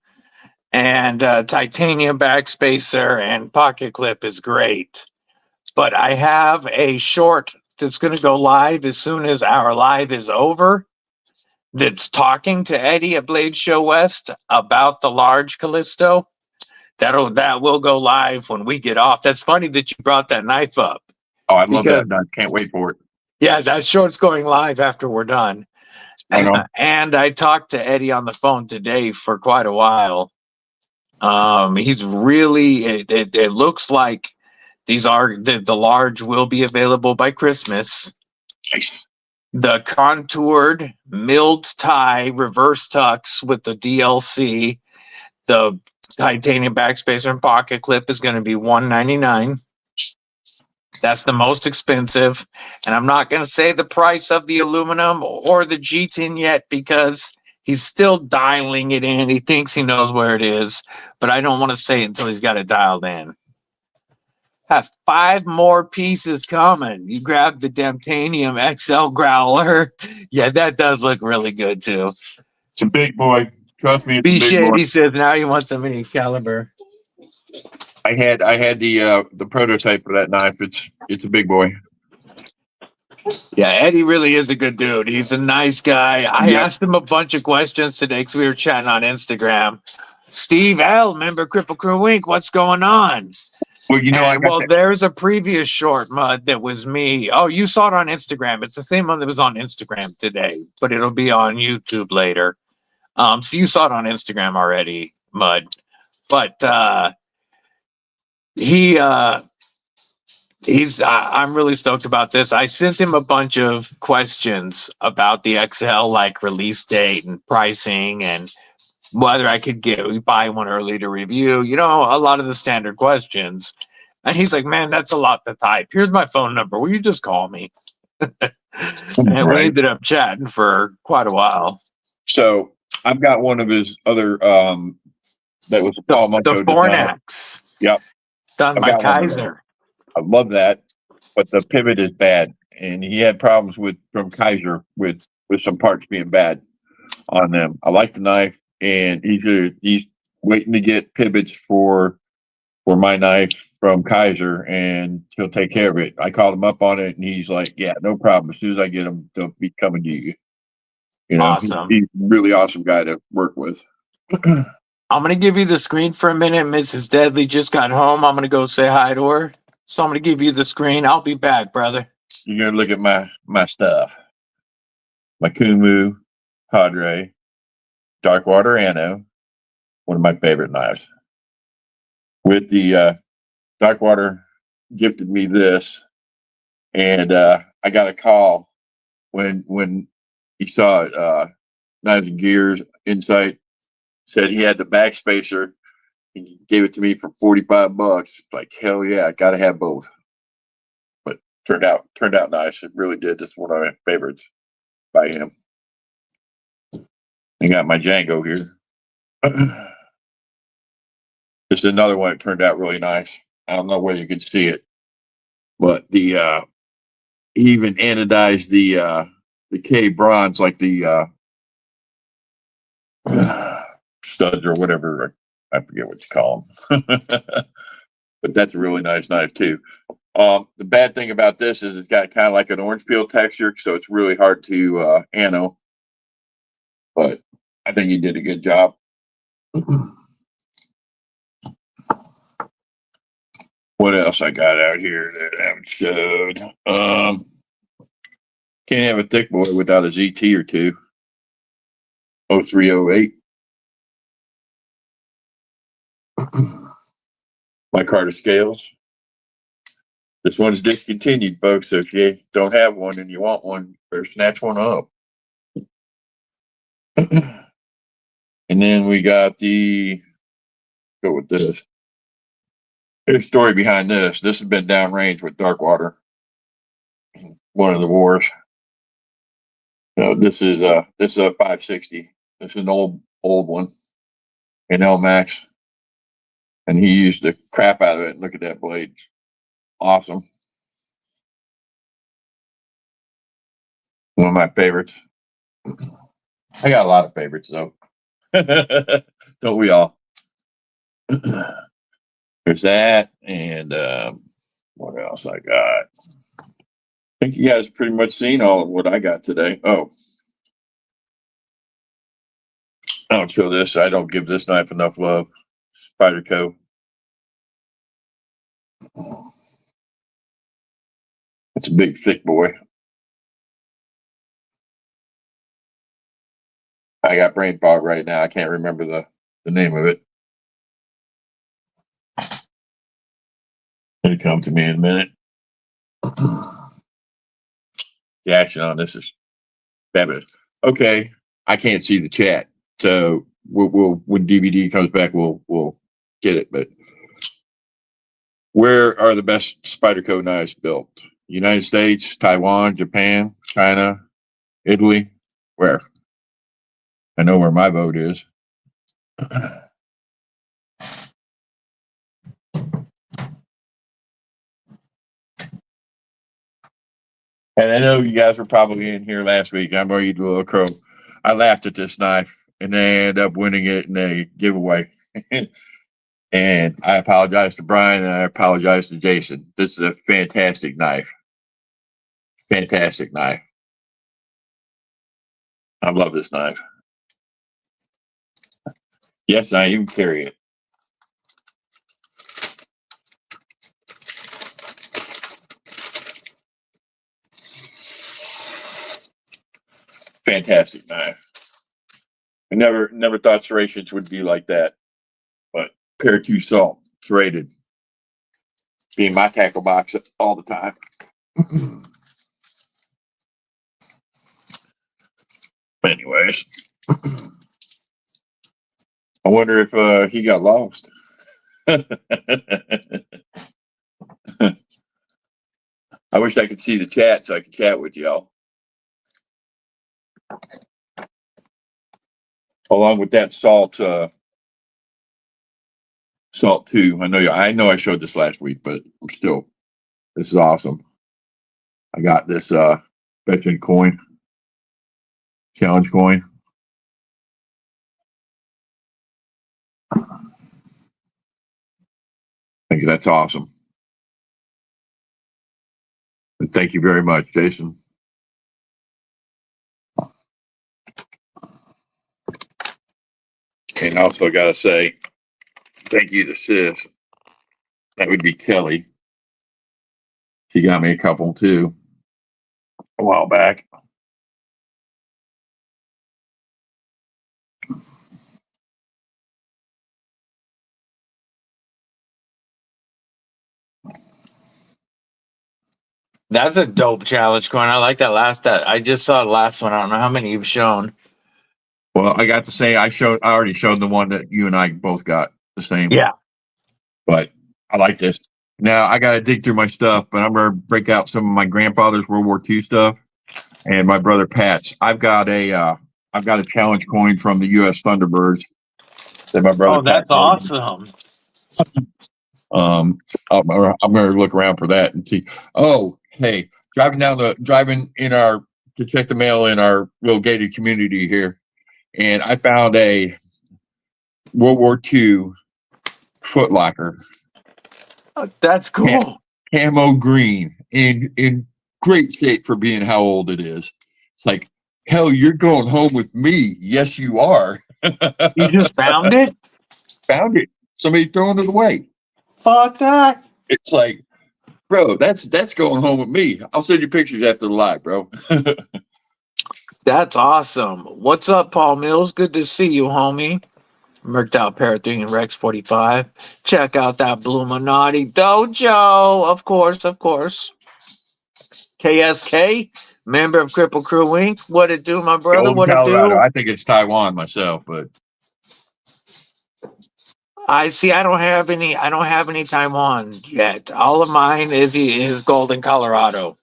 and titanium backspacer and pocket clip is great. But I have a short that's going to go live as soon as our live is over. That's talking to Eddie at Blade Show West about the large Callisto. That will go live when we get off. That's funny that you brought that knife up. Oh, I love Because that knife. Can't wait for it. yeah, that short's going live after we're done. Right on. And I talked to Eddie on the phone today for quite a while. He's really it looks like these are the large will be available by Christmas. Nice. The contoured milled tie reverse tucks with the DLC, the titanium backspacer and pocket clip is going to be $199. That's the most expensive, and I'm not going to say the price of the aluminum or the G10 yet because he's still dialing it in. He thinks he knows where it is, but I don't want to say it until he's got it dialed in. Have 5 more pieces coming. You grab the Damtanium XL Growler. Yeah, that does look really good too. It's a big boy. Trust me, it's B a big boy. Shady says now you want some mini caliber. I had the prototype for that knife. It's a big boy. Yeah, Eddie really is a good dude. He's a nice guy. I Yep. asked him a bunch of questions today because we were chatting on Instagram. Steve L, member Cripple Crew Inc. What's going on? Well, you know, There's a previous short mud that was me. Oh, you saw it on Instagram. It's the same one that was on Instagram today, but it'll be on YouTube later. So you saw it on Instagram already, Mud. But I'm really stoked about this. I sent him a bunch of questions about the XL, like release date and pricing and whether I could buy one early to review, a lot of the standard questions. And he's like, man, that's a lot to type. Here's my phone number. Will you just call me? And we ended up chatting for quite a while. So I've got one of his other that was Paul Munto the Fornax. Yep. Done by Kaiser. I love that, but the pivot is bad, and he had problems from Kaiser with some parts being bad on them. I like the knife, and he's waiting to get pivots for my knife from Kaiser, and he'll take care of it. I called him up on it, and he's like, "Yeah, no problem. As soon as I get them, they'll be coming to you." Awesome. He's a really awesome guy to work with. I'm going to give you the screen for a minute. Mrs. Deadly just got home. I'm going to go say hi to her. So I'm going to give you the screen. I'll be back, brother. You're going to look at my stuff. My Kumu Padre Darkwater Anno, one of my favorite knives. With the Darkwater gifted me this, and I got a call when he saw Knives and Gears Insight, said he had the backspacer. He gave it to me for $45. Like, hell yeah, I gotta have both. But turned out nice. It really did. This is one of my favorites by him. I got my Django here. This is another one that turned out really nice. I don't know whether you can see it, but he even anodized the K bronze, like the studs or whatever. I forget what you call them. But that's a really nice knife too. The bad thing about this is it's got kind of like an orange peel texture, so it's really hard to anno. But I think he did a good job. What else I got out here that I haven't showed? Can't have a thick boy without a ZT or two. 0308. My Carter scales. This one's discontinued, folks. So if you don't have one and you want one, you better snatch one up. And then we got go with this. There's a story behind this. This has been downrange with Darkwater. One of the wars. So this is a 560. This is an old one in LMAX. And he used the crap out of it. Look at that blade. Awesome. One of my favorites. I got a lot of favorites though. Don't we all? There's that, and what else I got? I think you guys pretty much seen all of what I got today. Oh, I don't show this. I don't give this knife enough love. Spyderco. It's a big, thick boy. I got brain fog right now. I can't remember the name of it. It'll come to me in a minute. The action on this is fabulous. Okay, I can't see the chat, so we'll when DVD comes back, we'll get it. But where are the best Spyderco knives built? United States, Taiwan, Japan, China, Italy. Where? I know where my vote is. And I know you guys were probably in here last week. I'm going to eat a little crow. I laughed at this knife, and they ended up winning it in a giveaway. And I apologize to Brian, and I apologize to Jason. This is a fantastic knife. Fantastic knife. I love this knife. Yes, I even carry it. Fantastic knife. I never thought serrations would be like that, but Pair 2 Salt, serrated, be in my tackle box all the time. Anyways, I wonder if he got lost. I wish I could see the chat so I could chat with y'all. Along with that salt 2. I know I showed this last week, but this is awesome. I got this veteran coin, challenge coin. I think that's awesome. And thank you very much, Jason. And also got to say thank you to Sis. That would be Kelly. She got me a couple too a while back. That's a dope challenge coin. I like that I just saw the last one. I don't know how many you've shown. Well, I got to say I already showed the one that you and I both got the same. Yeah. But I like this. Now I got to dig through my stuff, but I'm going to break out some of my grandfather's World War II stuff and my brother Pat's. I've got a challenge coin from the U.S. Thunderbirds that my brother. Oh, that's awesome. I'm going to look around for that and see. Oh, hey, driving to check the mail in our little gated community here, and I found a World War II Foot Locker. Oh, that's cool. camo green in great shape for being how old it is. It's like, hell, you're going home with me. Yes, you are. You just found it? Found it. Somebody throwing it away. Fuck that. It's like, bro, that's going home with me. I'll send you pictures after the live, bro. That's awesome. What's up, Paul Mills? Good to see you, homie. Merked out Parathene Rex 45. Check out that Bluminati Dojo. Of course, of course. KSK, member of Cripple Crew Inc. What it do, my brother? Golden, What it Colorado. do? I think it's Taiwan myself, but I see. I don't have any Taiwan yet. All of mine is Golden, Colorado.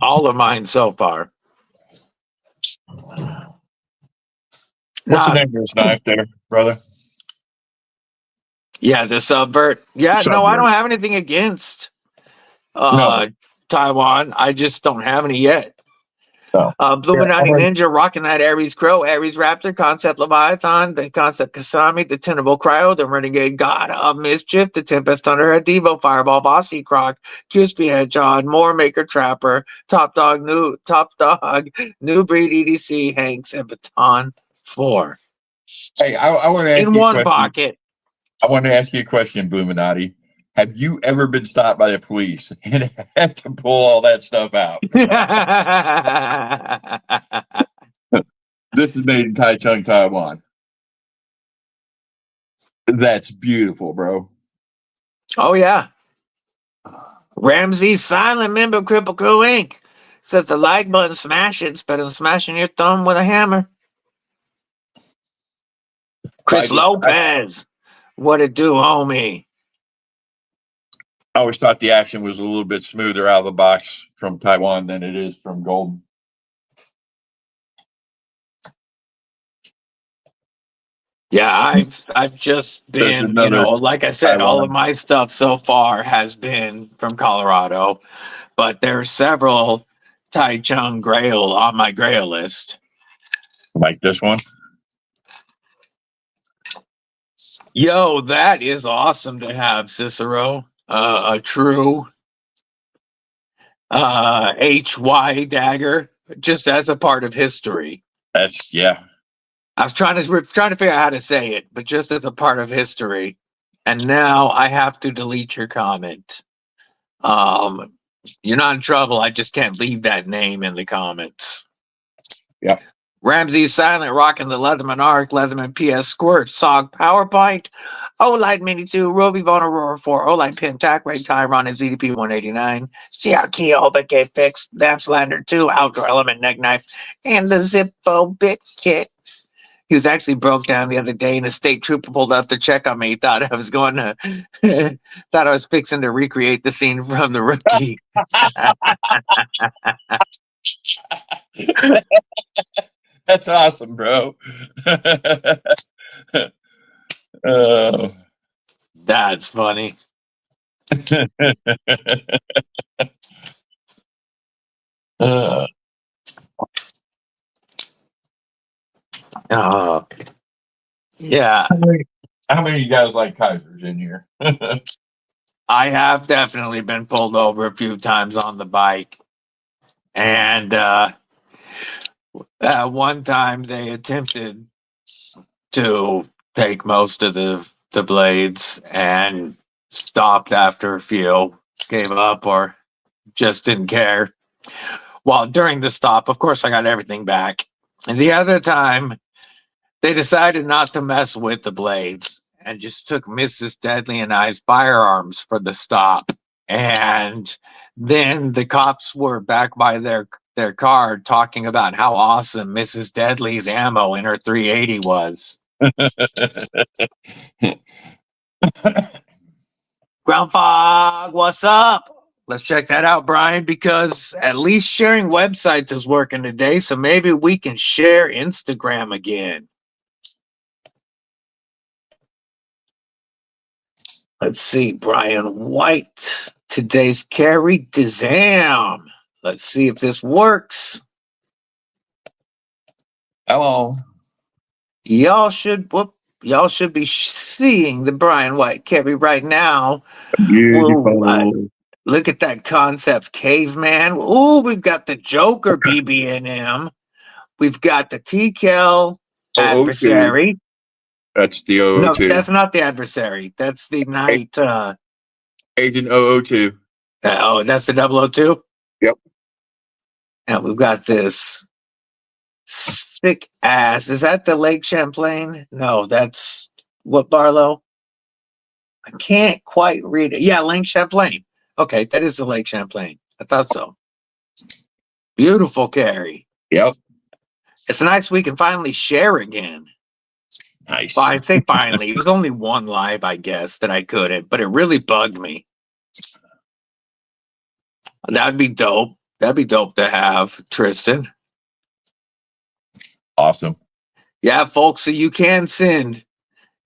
All of mine so far. what's the Not, name of this knife there, brother? yeah, the Subvert. Yeah, no, I Subvert. don't have anything against No. Taiwan. I just don't have any yet. No. Bluminati Yeah, Ninja rocking that Ares Crow, Ares Raptor, Concept Leviathan, the Concept Kasami, the Tenable Cryo, the Renegade God of Mischief, the Tempest Thunderhead, Devo Fireball, Bossy Croc, QSP Hedgehog, More Maker Trapper, Top Dog, New Breed EDC, Hanks, and Baton 4. Hey, I want to ask In you a one question. pocket. I want to ask you a question, Bluminati. Have you ever been stopped by the police and had to pull all that stuff out? This is made in Taichung, Taiwan. That's beautiful, bro. Oh, yeah. Ramsey Silent, member of Cripple Crew Inc. Says the like button, smash it. It's better than smashing your thumb with a hammer. Chris Lopez. What it do, homie? I always thought the action was a little bit smoother out of the box from Taiwan than it is from Golden. Yeah, I've just been, like I said, all of my stuff so far has been from Colorado, but there are several Taichung Grail on my Grail list. Like this one? Yo, that is awesome to have, Cicero. A true HY dagger, just as a part of history. That's, yeah. I was trying to figure out how to say it, but just as a part of history. And now I have to delete your comment. You're not in trouble. I just can't leave that name in the comments. Yeah. Ramsey Silent rocking the Leatherman Arc, Leatherman PS Squirt, SOG PowerPoint, Olight Mini 2, Rovi Von Aurora 4, Olight Pentac, Ray Tyron and ZDP 189, CR Kia Hobbit K Fix, Lampslander 2, Outdoor Element Neck Knife, and the Zippo Bit Kit. He was actually broke down the other day, and a state trooper pulled out to check on me. He thought I was going to, thought I was fixing to recreate the scene from The Rookie. That's awesome, bro. That's funny. Yeah. How many of you guys like Kaisers in here? I have definitely been pulled over a few times on the bike. And one time they attempted to take most of the blades and stopped after a few, gave up or just didn't care. Well, during the stop, of course, I got everything back. And the other time, they decided not to mess with the blades and just took Mrs. Deadly and I's firearms for the stop. And then the cops were back by their car talking about how awesome Mrs. Deadly's ammo in her 380 was. Ground Fog, what's up? Let's check that out, Brian, because at least sharing websites is working today, so maybe we can share Instagram again. Let's see, Brian White, today's Carrie Dizam. Let's see if this works. Hello. Y'all should be seeing the Brian White Carrie right now. Beautiful. Look at that concept, caveman. Ooh, we've got the Joker BB&M. We've got the TKL 002. adversary. That's the No, 002. that's not the adversary. That's the night. Agent 002. Oh, that's the 002? Yep. And we've got this sick ass. Is that the Lake Champlain? No, that's what, Barlow? I can't quite read it. Yeah, Lake Champlain. Okay, that is the Lake Champlain. I thought so. Beautiful carry. Yep. It's nice we can finally share again. Nice. I say finally. It was only one live, I guess, that I couldn't, but it really bugged me. That'd be dope. That'd be dope to have, Tristan. Awesome. Yeah, folks, so you can send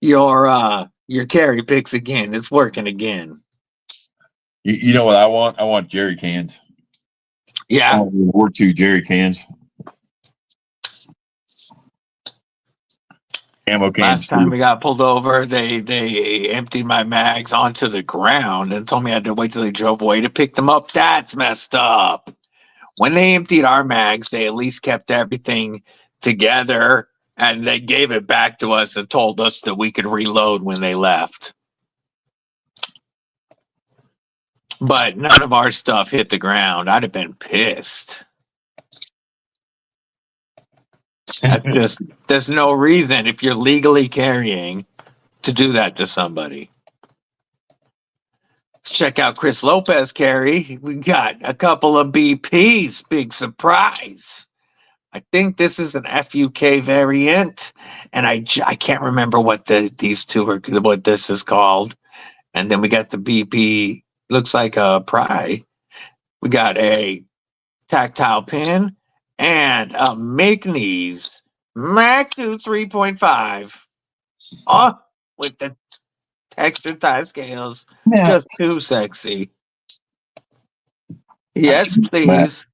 your carry picks again. It's working again. You know what I want? I want jerry cans. Yeah. Or 2 jerry cans. Ammo cans. Last time we got pulled over, they emptied my mags onto the ground and told me I had to wait till they drove away to pick them up. That's messed up. When they emptied our mags, they at least kept everything together and they gave it back to us and told us that we could reload when they left. But none of our stuff hit the ground. I'd have been pissed. There's no reason if you're legally carrying to do that to somebody. Let's check out Chris Lopez carry. We got a couple of BPs. Big surprise. I think this is an FUK variant, and I can't remember what these two are. What this is called. And then we got the BP. Looks like a pry. We got a tactile pin and a McNeese Mac 2 3.5. Oh, with the texture tie scales. Yeah. Just too sexy. Yes, please.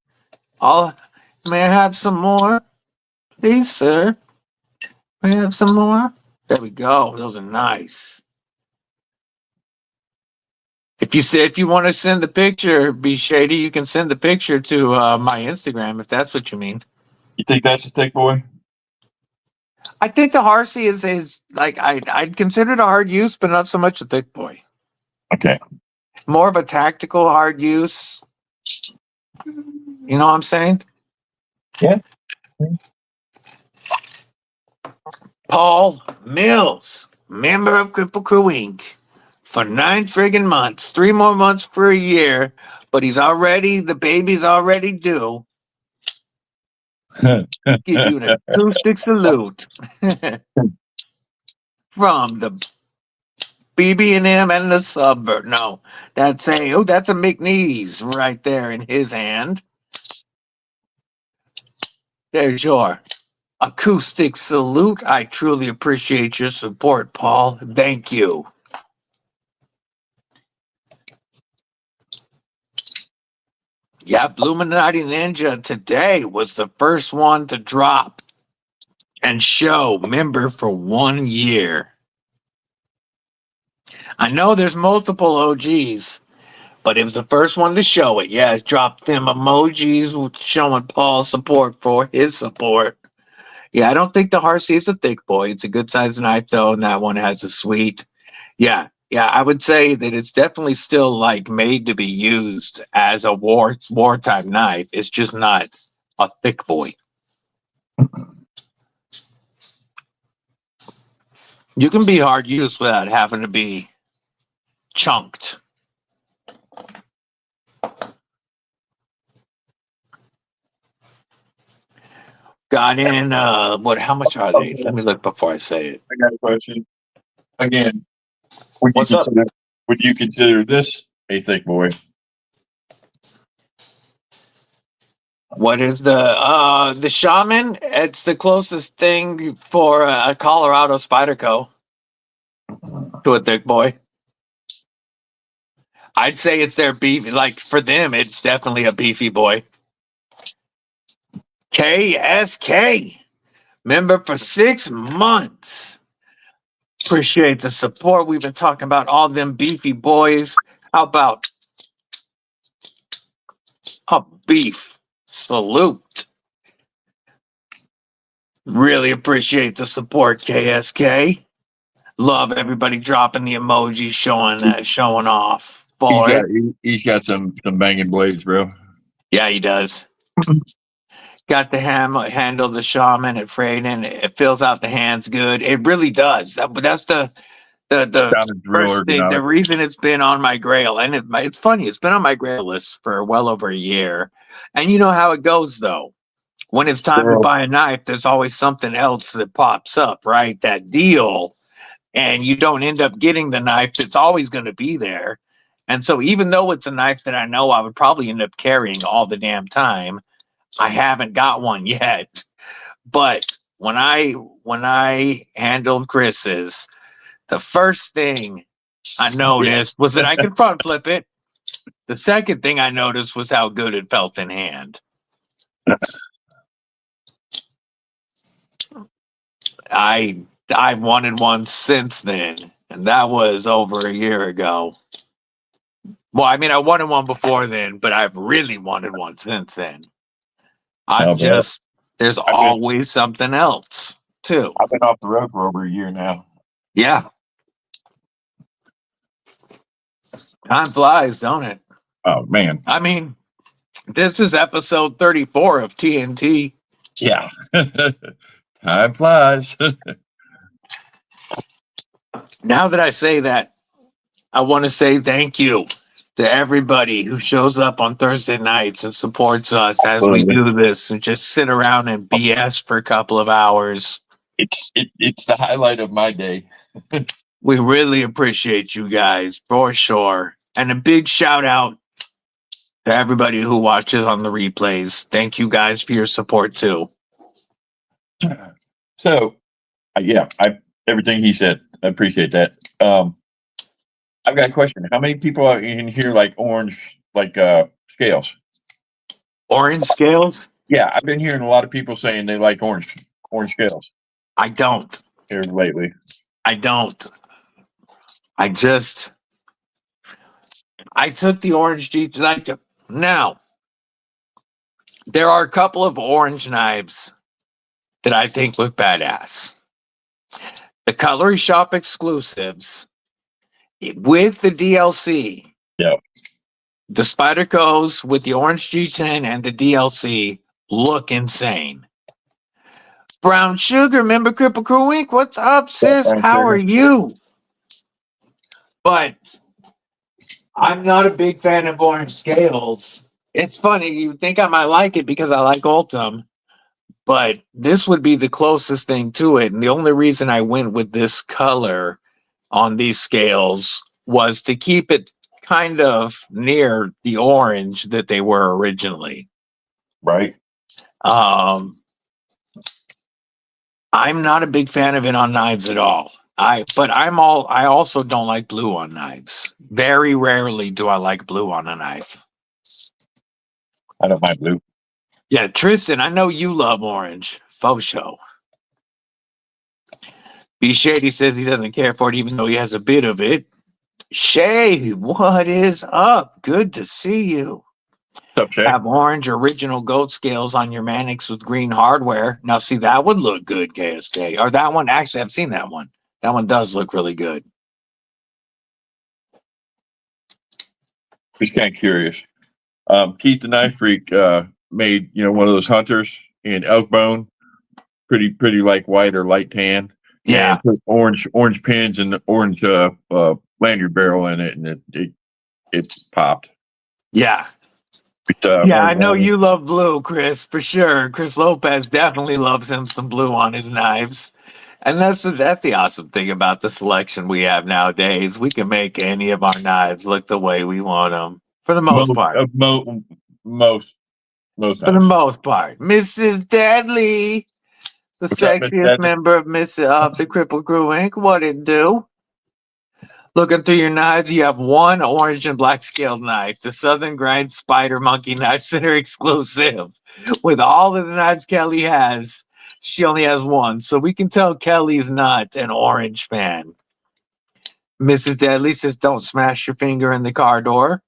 May I have some more? Please, sir. May I have some more? There we go. Those are nice. If you want to send the picture, be shady, you can send the picture to my Instagram if that's what you mean. You think that's a thick boy? I think the Harsey is like I'd consider it a hard use, but not so much a thick boy. Okay. More of a tactical hard use. You know what I'm saying? Yeah. Paul Mills, member of Cripple Crew Inc. for 9 friggin' months, 3 more months for a year, but the baby's already due. Give you an acoustic salute from the BB&M and the Suburb. No, that's a McNeese right there in his hand. There's your acoustic salute. I truly appreciate your support, Paul. Thank you. Yeah, Bluminati Ninja today was the first one to drop and show member for 1 year. I know there's multiple OGs, but it was the first one to show it. Yeah, it dropped them emojis showing Paul's support for his support. Yeah, I don't think the Harsey is a thick boy. It's a good size knife, though, and that one has a sweet. Yeah, I would say that it's definitely still like made to be used as a wartime knife. It's just not a thick boy. You can be hard use without having to be chunked. Got in how much are they? Let me look before I say it. I got a question. Again, would you consider this a thick boy? What is the Shaman? It's the closest thing for a Colorado Spyderco to a thick boy. I'd say it's their beefy. Like for them, it's definitely a beefy boy. KSK, member for 6 months. Appreciate the support. We've been talking about all them beefy boys. How about beef. Salute. Really appreciate the support, KSK. Love everybody dropping the emojis, showing off for it. He's got some banging blades, bro. Yeah, he does. Got the handle, the shaman at Freyden. It fills out the hands good. It really does. That's the Sounded real first thing. The ergonomic. reason it's been on my grail, and it's funny, it's been on my grail list for well over a year. And you know how it goes, though. When it's time to buy a knife, there's always something else that pops up, right? That deal, and you don't end up getting the knife that's always going to be there. And so, even though it's a knife that I know I would probably end up carrying all the damn time, I haven't got one yet. But when I handled Chris's, the first thing I noticed was that I could front flip it. The second thing I noticed was how good it felt in hand. I've wanted one since then, and that was over a year ago. Well, I mean, I wanted one before then, but I've really wanted one since then. There's always something else too. I've been off the road for over a year now. Yeah. Time flies, don't it? Oh man. I mean, this is episode 34 of TNT. Yeah. Time flies. Now that I say that, I want to say thank you to everybody who shows up on Thursday nights and supports us as we do this and just sit around and BS for a couple of hours. It's the highlight of my day. We really appreciate you guys for sure. And a big shout out to everybody who watches on the replays. Thank you guys for your support too. So, everything he said, I appreciate that. I've got a question. How many people are in here like orange, scales? Orange scales? Yeah, I've been hearing a lot of people saying they like orange scales. I don't. Here lately. I don't. I took the orange G. Now, there are a couple of orange knives that I think look badass. The Cutlery Shop exclusives with the DLC. Yep. The Spyderco's with the orange G10 and the DLC look insane. Brown Sugar, remember Cripple Crew Inc? What's up, sis? How are you? But I'm not a big fan of orange scales. It's funny, you think I might like it because I like Ultim, but this would be the closest thing to it. And the only reason I went with this color on these scales was to keep it kind of near the orange that they were originally. Right. I'm not a big fan of it on knives at all. I also don't like blue on knives. Very rarely do I like blue on a knife. I don't mind blue. Yeah, Tristan, I know you love orange. Faux show. B Shady says he doesn't care for it, even though he has a bit of it. Shay, what is up? Good to see you. What's up, Shay? Have orange original goat scales on your Mannix with green hardware. Now, see, that would look good, KSK. Or that one, actually, I've seen that one. That one does look really good. Just kind of curious. Keith the Knife Freak made one of those hunters in elk bone, pretty like white or light tan. Yeah, and put orange pins and the orange lanyard barrel in it, and it popped. Yeah. I know you love blue, Chris, for sure. Chris Lopez definitely loves him some blue on his knives. And that's the awesome thing about the selection we have nowadays. We can make any of our knives look the way we want them, for the most part. Most for the most part. Mrs. Deadly, the sexiest member of the Cripple Crew Inc. What it do? Looking through your knives, you have one orange and black scaled knife, the Southern Grind Spider Monkey Knife Center exclusive. With all of the knives Kelly has, she only has one. So we can tell Kelly's not an orange fan. Mrs. Deadly says, don't smash your finger in the car door.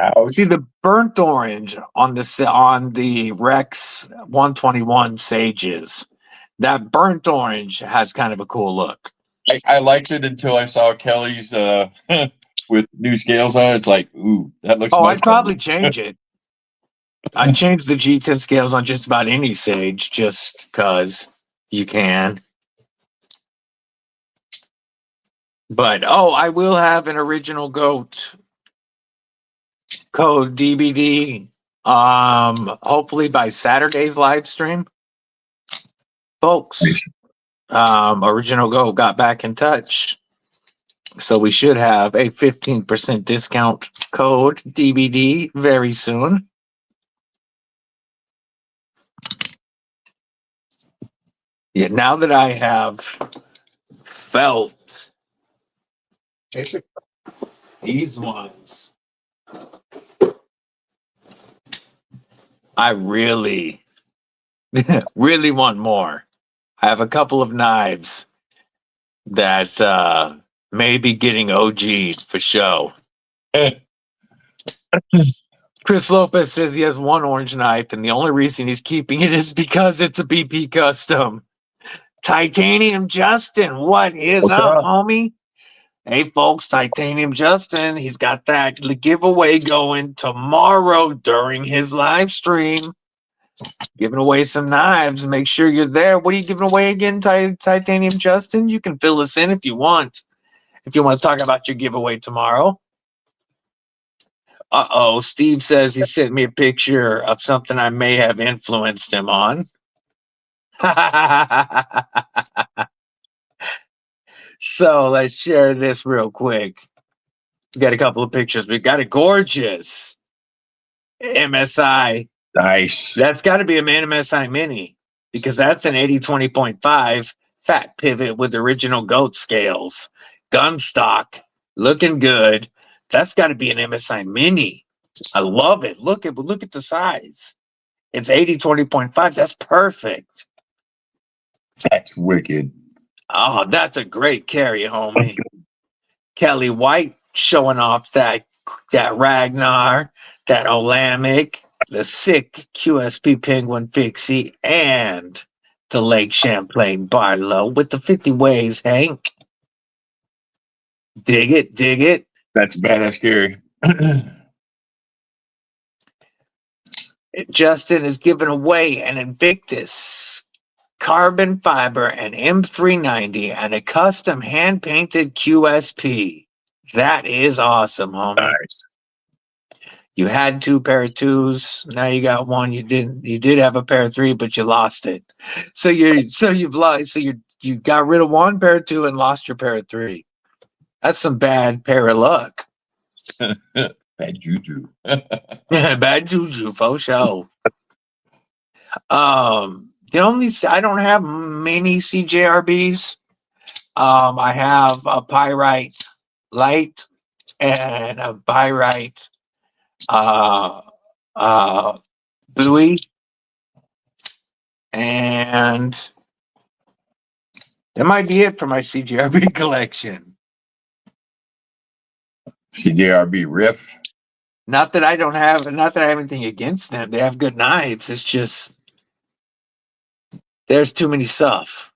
Ouch. See the burnt orange on the Rex 121 Sages. That burnt orange has kind of a cool look. I liked it until I saw Kelly's with new scales on it. It's like, ooh, that looks Oh, much I'd probably better. change it. I'd change the G10 scales on just about any Sage just because you can. But I will have an original goat code DBD hopefully by Saturday's live stream. Folks, Original Goat got back in touch. So we should have a 15% discount code DBD very soon. Yeah, now that I have felt these ones, I really, really want more. I have a couple of knives that may be getting OG'd for show. Chris Lopez says he has one orange knife, and the only reason he's keeping it is because it's a BP custom. Titanium Justin, what is What's up, up? homie? Hey, folks, Titanium Justin, he's got that giveaway going tomorrow during his live stream. Giving away some knives. Make sure you're there. What are you giving away again, Titanium Justin? You can fill us in if you want. If you want to talk about your giveaway tomorrow. Steve says he sent me a picture of something I may have influenced him on. So let's share this real quick. We got a couple of pictures. We got a gorgeous MSI. Nice. That's got to be an MSI Mini because that's an 80/20.5 fat pivot with original goat scales. Gun stock, looking good. That's got to be an MSI Mini. I love it. Look at the size. It's 80/20.5. That's perfect. That's wicked. Oh, that's a great carry, homie. Kelly White showing off that Ragnar, that Olamic, the sick QSP Penguin Fixie, and the Lake Champlain Barlow with the 50 ways, Hank. Dig it, dig it. That's badass scary. Justin is giving away an Invictus carbon fiber, an M390, and a custom hand-painted QSP. That is awesome, homie. Nice. You had 2 pair of 2s. Now you got one. You did have a pair of 3, but you lost it. So you got rid of 1 pair of 2 and lost your pair of 3. That's some bad pair of luck. Bad juju. Bad juju, for sure. I don't have many CJRBs. I have a Pyrite Light and a Pyrite buoy, and that might be it for my CJRB collection. CJRB Riff. Not that I have anything against them. They have good knives. It's just there's too many stuff.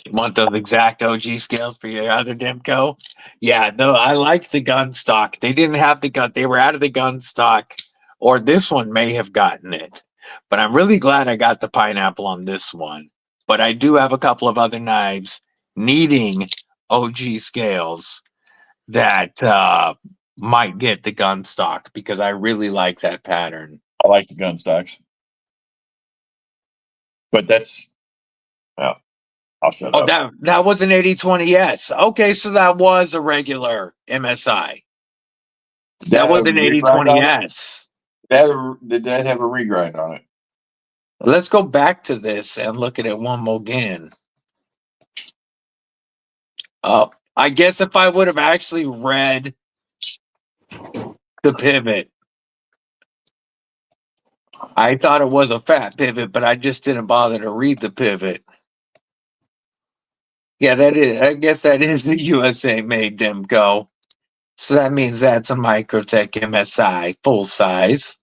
You want those exact OG scales for your other Demco? Yeah, no, I like the gun stock. They didn't have the gun. They were out of the gun stock, or this one may have gotten it. But I'm really glad I got the pineapple on this one. But I do have a couple of other knives needing OG scales that might get the gun stock because I really like that pattern. I like the gun stocks. But that's, well, I'll shut up. That was an 80/20, yes. Okay, so that was a regular MSI. That was an 80/20, yes. Did that have a regrind on it? Let's go back to this and look at it one more again. I guess if I would have actually read the pivot, I thought it was a fat pivot, but I just didn't bother to read the pivot. Yeah, I guess that is the USA made Demco. So that means that's a Microtech MSI full size.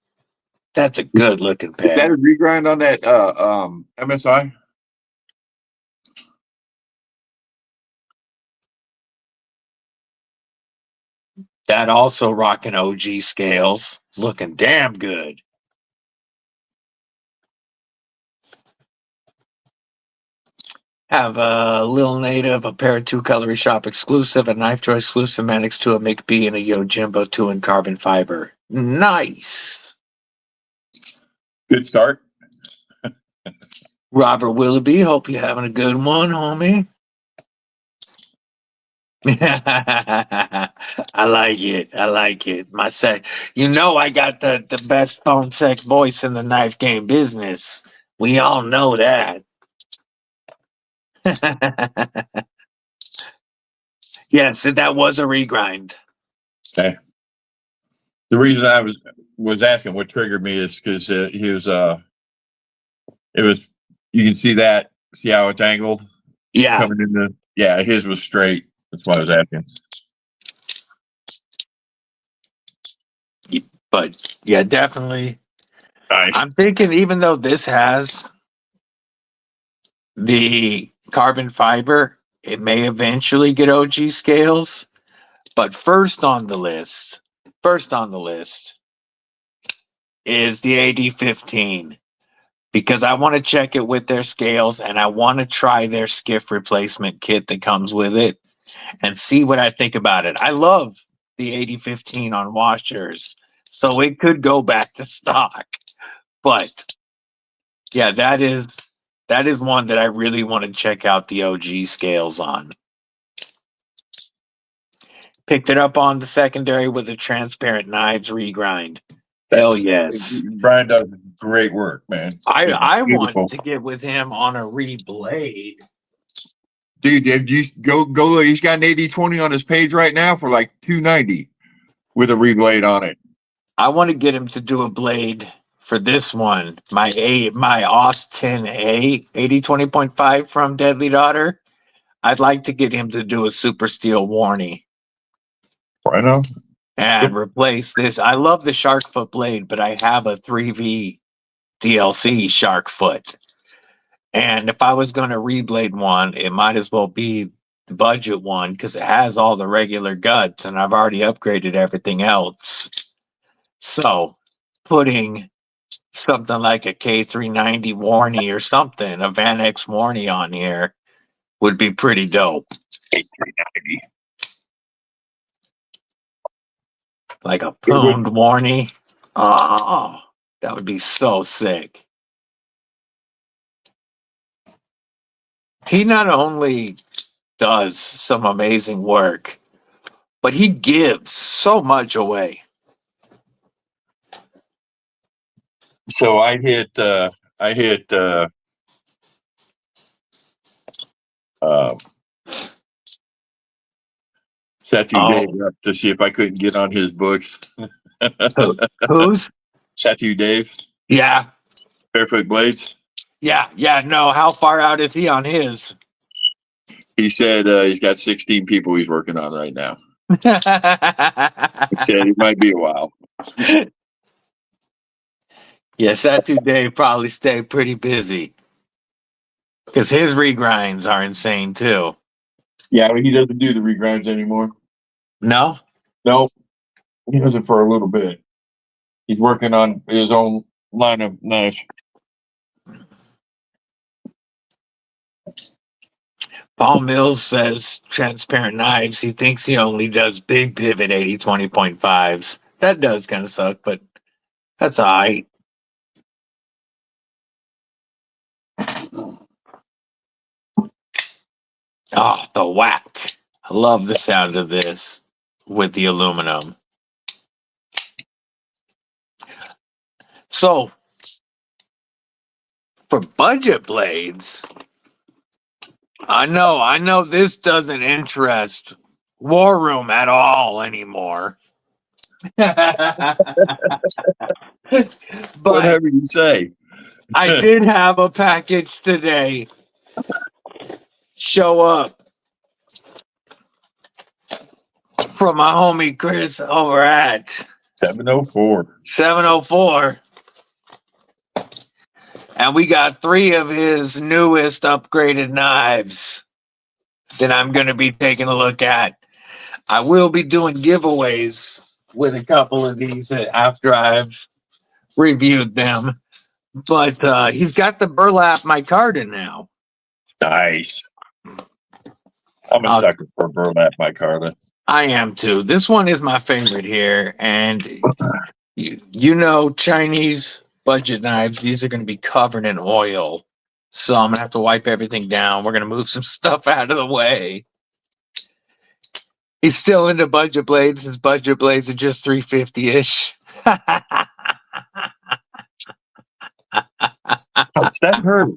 That's a good looking Is that pen. a regrind on that MSI? That also rocking OG scales. Looking damn good. Have a Lil Native, a Pair 2 Colory Shop exclusive, a Knife Joy exclusive Manix 2, a McB, and a Yojimbo 2 in carbon fiber. Nice. Good start. Robert Willoughby, hope you're having a good one, homie. I like it. I like it. My sec, I got the best phone sec voice in the knife game business. We all know that. Yes, that was a regrind. Okay. The reason I was asking what triggered me is because he was it was, you can see how it's angled Yeah, coming into, yeah, his was straight. That's why I was asking. but yeah, definitely. Nice. I'm thinking even though this has the carbon fiber, it may eventually get OG scales. But first on the list is the AD15 because I want to check it with their scales and I want to try their skiff replacement kit that comes with it and see what I think about it. I love the AD15 on washers, so it could go back to stock. But yeah, that is one that I really want to check out the OG scales on. Picked it up on the secondary with a transparent knives regrind. Hell yes. Brian does great work, man. I Beautiful. want to get with him on a reblade. Dude, if you go look, he's got an 8020 on his page right now for like $290 with a reblade on it. I want to get him to do a blade for this one. My OS 10A 8020.5 from Deadly Daughter. I'd like to get him to do a Super Steel Warney Right on. and replace this. I love the Shark Foot blade, but I have a 3V DLC Shark Foot. And if I was going to reblade one, it might as well be the budget one because it has all the regular guts and I've already upgraded everything else. So putting something like a K390 Warney or something, a Van X Warney on here would be pretty dope. K390. Like a Pooned Warney. Oh, that would be so sick. He not only does some amazing work, but he gives so much away. So I hit Satu Dave up to see if I couldn't get on his books. Who's? Satu Dave, Yeah. Barefoot Blades. Yeah. No, how far out is he on his? He said he's got 16 people he's working on right now. He said it might be a while. Yeah, Satu Dave probably stay pretty busy. Because his regrinds are insane too. Yeah, but he doesn't do the regrinds anymore. No? No, he doesn't for a little bit. He's working on his own line of knives. Paul Mills says transparent knives. He thinks he only does big pivot 8020.5s. That does kind of suck, but that's all right. Oh, the whack. I love the sound of this with the aluminum. So, for budget blades, I know this doesn't interest War Room at all anymore. But Whatever you say. I did have a package today show up from my homie Chris over at 704. 704. And we got 3 of his newest upgraded knives that I'm going to be taking a look at. I will be doing giveaways with a couple of these after I've reviewed them. But he's got the burlap micarta now. Nice. I'm a I'll- sucker for burlap micarta. I am too. This one is my favorite here. And you know, Chinese budget knives, these are going to be covered in oil. So I'm going to have to wipe everything down. We're going to move some stuff out of the way. He's still into budget blades. His budget blades are just $350-ish. How's that hurt?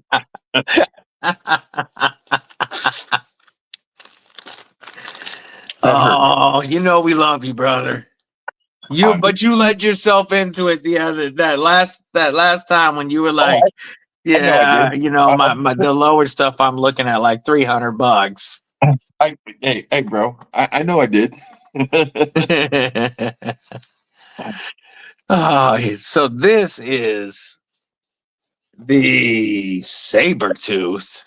Oh, you know we love you, brother. But you led yourself into it that last time when you were like, yeah, did. you know, the lower stuff I'm looking at like $300. Hey, bro. I know I did. Oh, so this is the saber tooth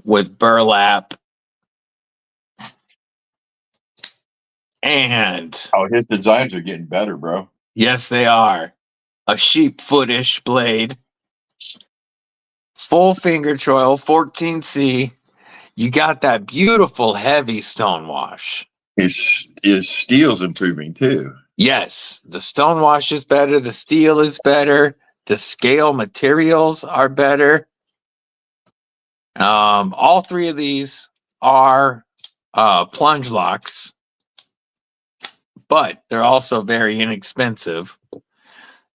with burlap. And his designs are getting better, bro. yes, they are. A sheep footish blade. Full finger choil, 14C. You got that beautiful heavy stone wash. His steel's improving too. Yes, the stone wash is better. The steel is better. The scale materials are better. All 3 of these are plunge locks, but they're also very inexpensive.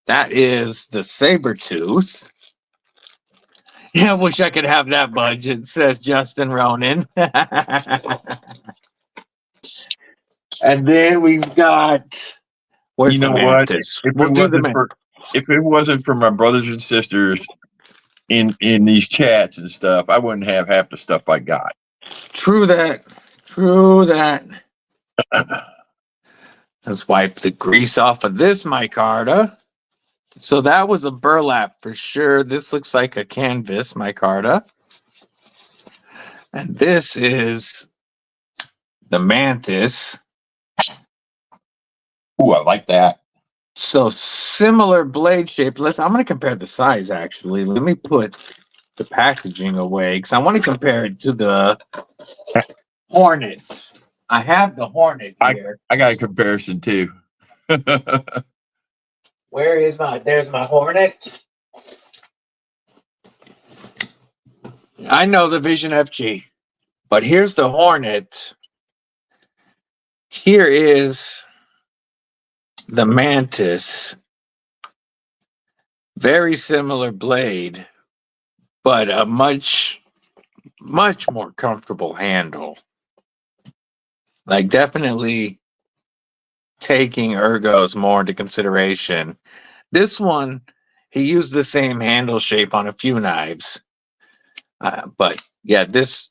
That is the saber tooth. Yeah, I wish I could have that budget, says Justin Ronan. And then we've got. You know what? If it wasn't for my brothers and sisters in these chats and stuff, I wouldn't have half the stuff I got. True that. Let's wipe the grease off of this micarta. So that was a burlap for sure. This looks like a canvas micarta. And this is the mantis. Ooh, I like that. So similar blade shape. I'm going to compare the size actually. Let me put the packaging away because I want to compare it to the Hornet. I have the Hornet here. I got a comparison too. Where is there's my Hornet. I know the Vision FG, but here's the Hornet. Here is the Mantis. Very similar blade, but a much more comfortable handle. Like definitely taking ergos more into consideration. This one, he used the same handle shape on a few knives. But yeah, this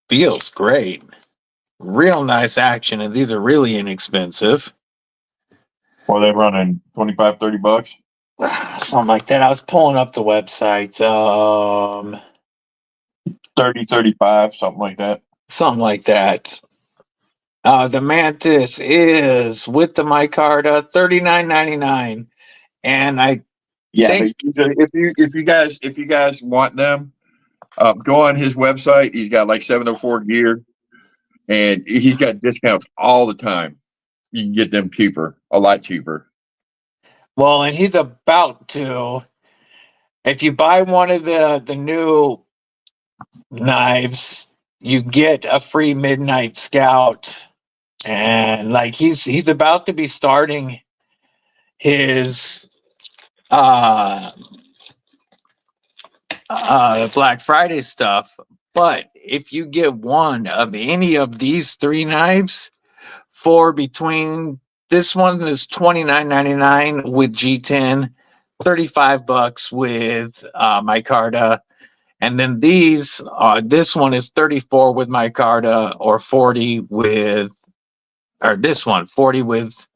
feels great. Real nice action, and these are really inexpensive. Well, they're running $25-$30. Something like that. I was pulling up the website. 30-35, something like that. Something like that. The Mantis is with the micarta $39.99, and I think if you guys want them, go on his website. He's got like 704 gear, and he's got discounts all the time. You can get them cheaper, a lot cheaper. Well, and he's about to. If you buy one of the new knives, you get a free Midnight Scout, and like he's about to be starting his Black Friday stuff. But if you get one of any of these 3 knives for between this one is $29.99 with G10, $35 with micarta, And then this one is 34 with micarta, or 40 with, or this one, 40 with,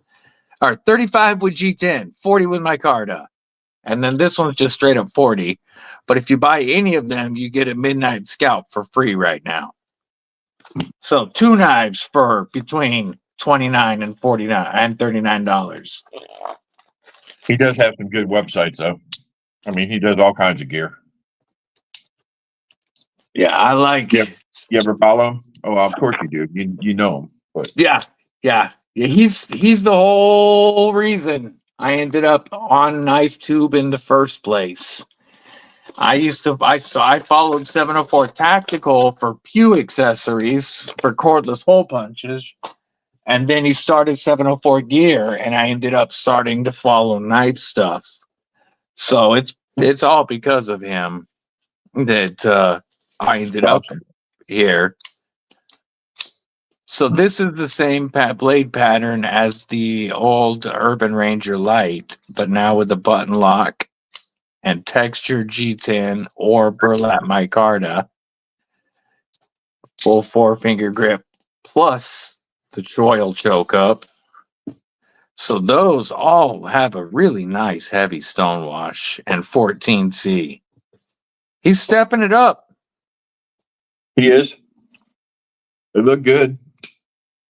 or 35 with G10, 40 with micarta. And then this one's just straight up 40. But if you buy any of them, you get a midnight scalp for free right now. So 2 knives for between $29 and $49 and $39. He does have some good websites, though. I mean, he does all kinds of gear. Yeah, I like. Yep. You ever follow him? Oh, of course you do. You know him, but Yeah. He's the whole reason I ended up on Knife Tube in the first place. I followed 704 Tactical for pew accessories for cordless hole punches, and then he started 704 Gear, and I ended up starting to follow knife stuff. So it's all because of him that I ended up here. So this is the same blade pattern as the old Urban Ranger Light, but now with a button lock and textured G10 or burlap micarta, full 4-finger grip, plus the choil choke up. So those all have a really nice heavy stonewash and 14C. He's stepping it up. he is. They look good.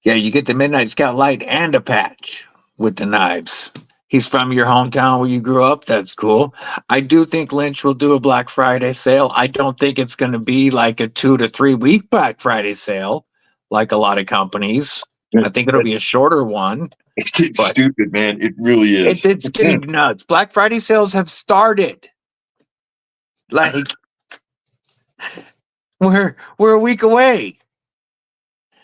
Yeah, you get the Midnight Scout Light and a patch with the knives. He's from your hometown where you grew up. That's cool. I do think Lynch will do a Black Friday sale. I don't think it's going to be like a 2 to 3 week Black Friday sale like a lot of companies. I think it'll be a shorter one. It's getting stupid, man. It really is. It's getting nuts. Black Friday sales have started. Like, we're a week away.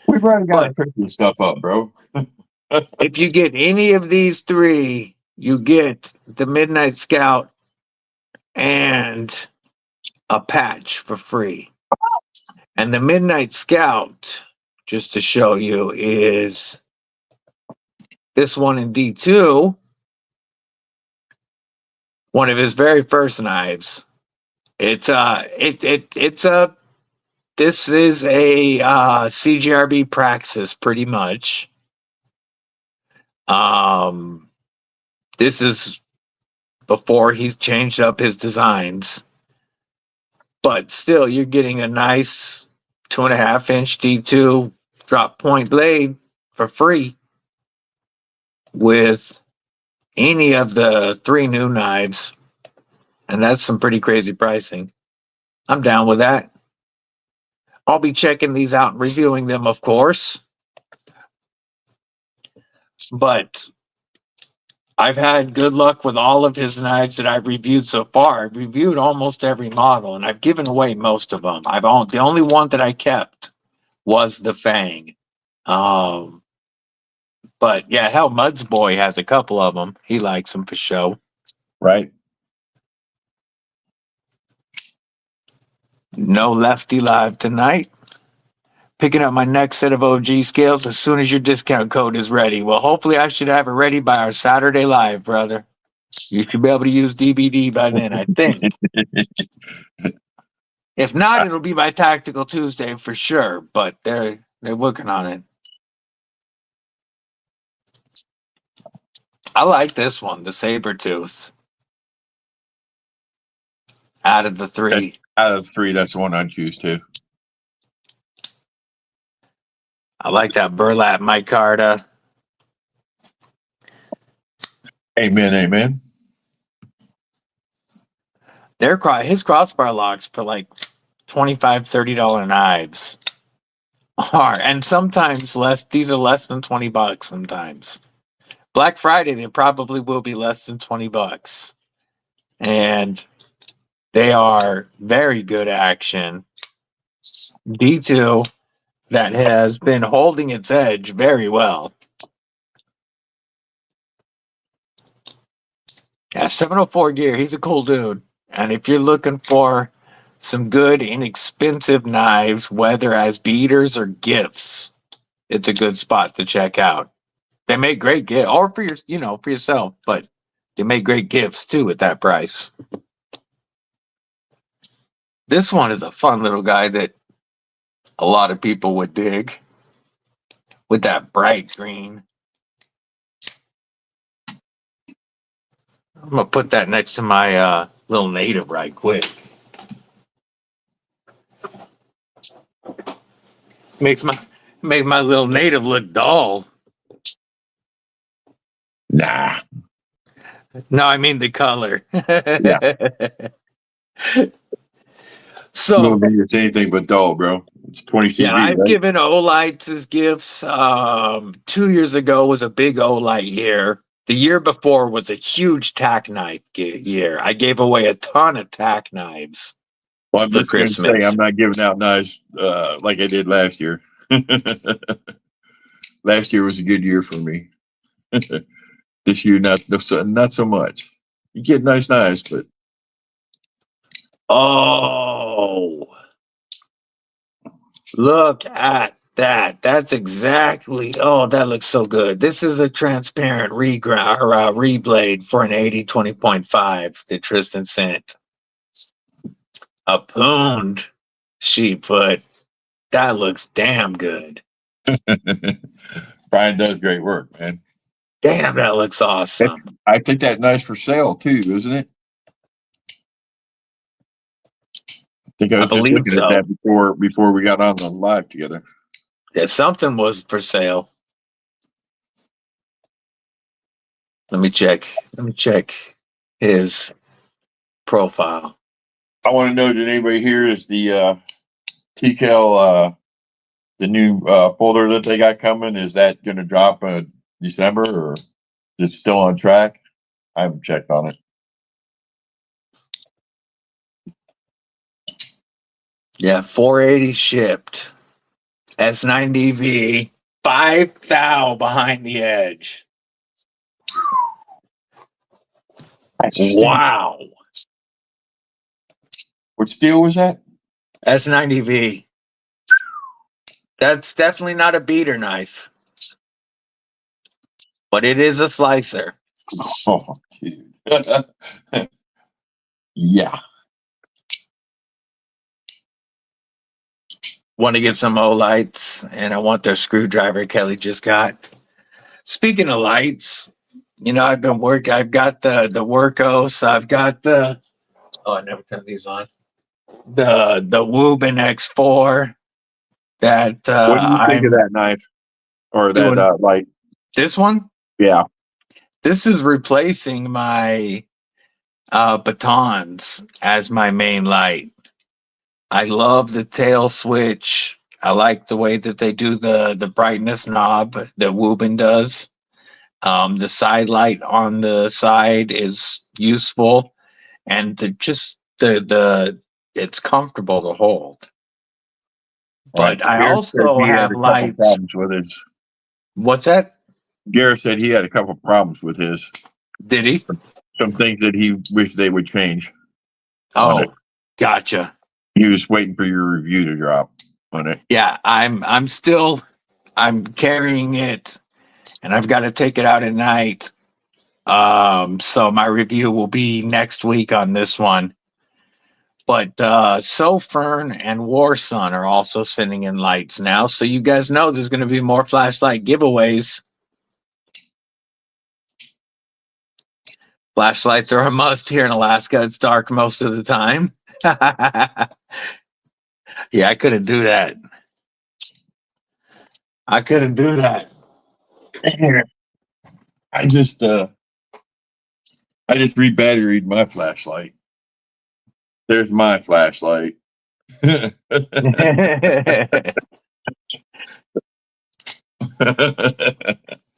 We've already got Christmas stuff up, bro. If you get any of these 3, you get the Midnight Scout and a patch for free. And the Midnight Scout, just to show you, is this one in D2, one of his very first knives. This is a CGRB Praxis, pretty much. This is before he's changed up his designs, but still, you're getting a nice 2.5-inch D2 drop point blade for free with any of the 3 new knives, and that's some pretty crazy pricing. I'm down with that. I'll be checking these out and reviewing them, of course. But I've had good luck with all of his knives that I've reviewed so far. I've reviewed almost every model, and I've given away most of them. The only one that I kept was the Fang. But yeah, hell, Mud's Boy has a couple of them. He likes them for show. Right. No Lefty live tonight. Picking up my next set of OG scales as soon as your discount code is ready. Well, hopefully I should have it ready by our Saturday live, brother. You should be able to use DBD by then, I think. If not, it'll be by Tactical Tuesday for sure, but they're working on it. I like this one, the Sabertooth. Out of the 3. Out of the 3, that's the one I'd choose too. I like that burlap micarta. Amen, amen. His crossbar locks for like $25, $30 knives are, and sometimes less. These are less than $20 sometimes. Black Friday, they probably will be less than $20, and they are very good action. D2 that has been holding its edge very well. Yeah, 704 Gear, he's a cool dude. And if you're looking for some good, inexpensive knives, whether as beaters or gifts, it's a good spot to check out. They make great gifts, or for for yourself, but they make great gifts too at that price. This one is a fun little guy that a lot of people would dig with that bright green. I'm gonna put that next to my little native right quick. Make my little native look dull. Nah. No, I mean the color. You So don't think it's anything but dull, bro. It's 20 CV, yeah, I've right? given Olights as gifts. 2 years ago was a big Olight year. The year before was a huge tack knife year. I gave away a ton of tack knives. Well, I'm for just going to say Christmas. I'm not giving out knives like I did last year. Last year was a good year for me. This year, not so much. You get nice knives, but Oh, look at that. That's exactly. Oh, that looks so good. This is a transparent reblade for an 80-20.5 that Tristan sent. A pooned sheepfoot. That looks damn good. Brian does great work, man. Damn, that looks awesome. I think that knife's for sale too, isn't it? I think I was just believe looking so. at that before we got on the live together. Yeah, something was for sale. Let me check his profile. I want to know, did anybody here is the TCAL the new folder that they got coming? Is that going to drop in December, or is it still on track? I haven't checked on it. Yeah, 480 shipped. S9DV, 5 thou behind the edge. Wow. What steel was that? S9DV. That's definitely not a beater knife, but it is a slicer. Oh, dude. Yeah. Want to get some Olights, and I want their screwdriver Kelly just got. Speaking of lights, you know, I've got the Workos, I've got the, oh, I never turned these on. The Woobin X4 that What do you think of I'm that knife or doing. that light? This one? Yeah. This is replacing my batons as my main light. I love the tail switch. I like the way that they do the brightness knob that Woobin does. The side light on the side is useful, and the it's comfortable to hold. But I Garrett said also he had have a couple lights. problems with his. What's that? Garrett said he had a couple problems with his. Did he? Some things that he wished they would change. On it. Oh, gotcha. He was waiting for your review to drop on it. Yeah, I'm carrying it, and I've got to take it out at night. So my review will be next week on this one. But Sofern and Warsun are also sending in lights now, so you guys know there's going to be more flashlight giveaways. Flashlights are a must here in Alaska. It's dark most of the time. Yeah, I couldn't do that. I just rebatteried my flashlight. There's my flashlight. A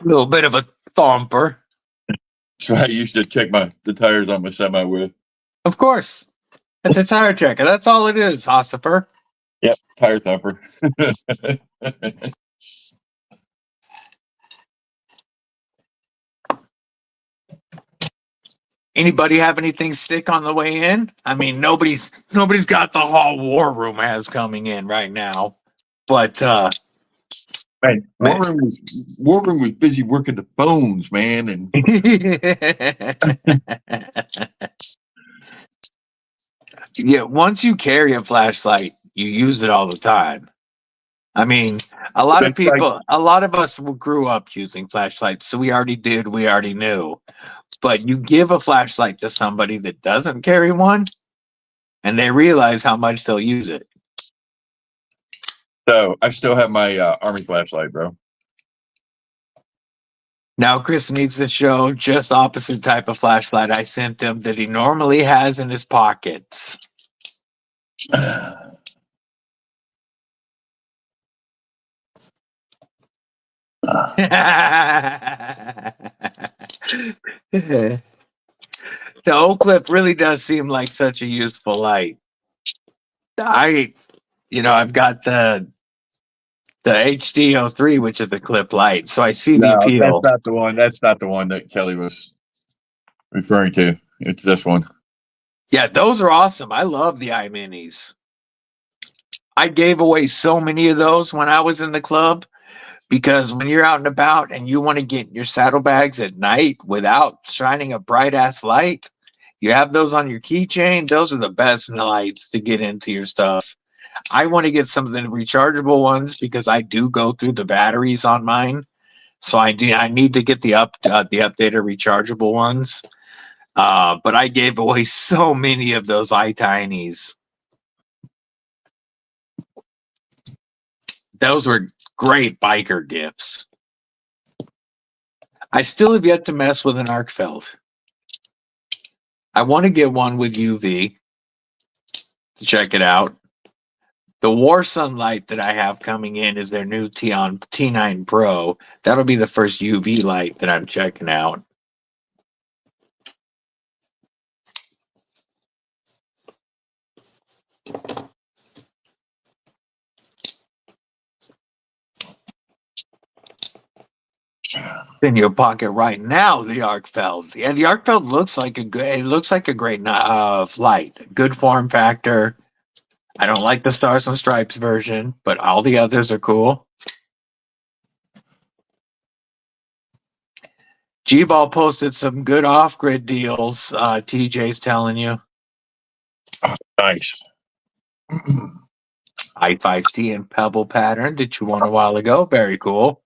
little bit of a thumper. So I used to check the tires on my semi with. Of course. It's a tire checker. That's all it is, Ossifer. Yep, tire thumper. Anybody have anything stick on the way in? I mean, nobody's got the Hall War Room has coming in right now. But Man, War Room was busy working the phones, man, and Yeah, once you carry a flashlight, you use it all the time. I mean, a lot of It's like, people, a lot of us grew up using flashlights, so we already did, we already knew. But you give a flashlight to somebody that doesn't carry one, and they realize how much they'll use it. so I still have my army flashlight, bro. Now, Chris needs to show just opposite type of flashlight I sent him that he normally has in his pockets. The Oak Clip really does seem like such a useful light. I've got the HD03, which is a clip light, so I see the No, that's appeal. not the one. That's not the one that Kelly was referring to. It's this one. Yeah, those are awesome. I love the iMinis. I gave away so many of those when I was in the club because when you're out and about and you want to get in your saddlebags at night without shining a bright ass light, you have those on your keychain. Those are the best lights to get into your stuff. I want to get some of the rechargeable ones because I do go through the batteries on mine. So I need to get the updated rechargeable ones. But I gave away so many of those iTinies. Those were great biker gifts. I still have yet to mess with an Arcfeld. I want to get one with UV to check it out. The War Sunlight that I have coming in is their new T9 Pro. That'll be the first UV light that I'm checking out. In your pocket right now, the Arcfeld. Yeah, the Arcfeld looks like a great light. Good form factor. I don't like the Stars and Stripes version, but all the others are cool. G-Ball posted some good off-grid deals. TJ's telling you. Nice. I5T and Pebble pattern that you won a while ago. Very cool.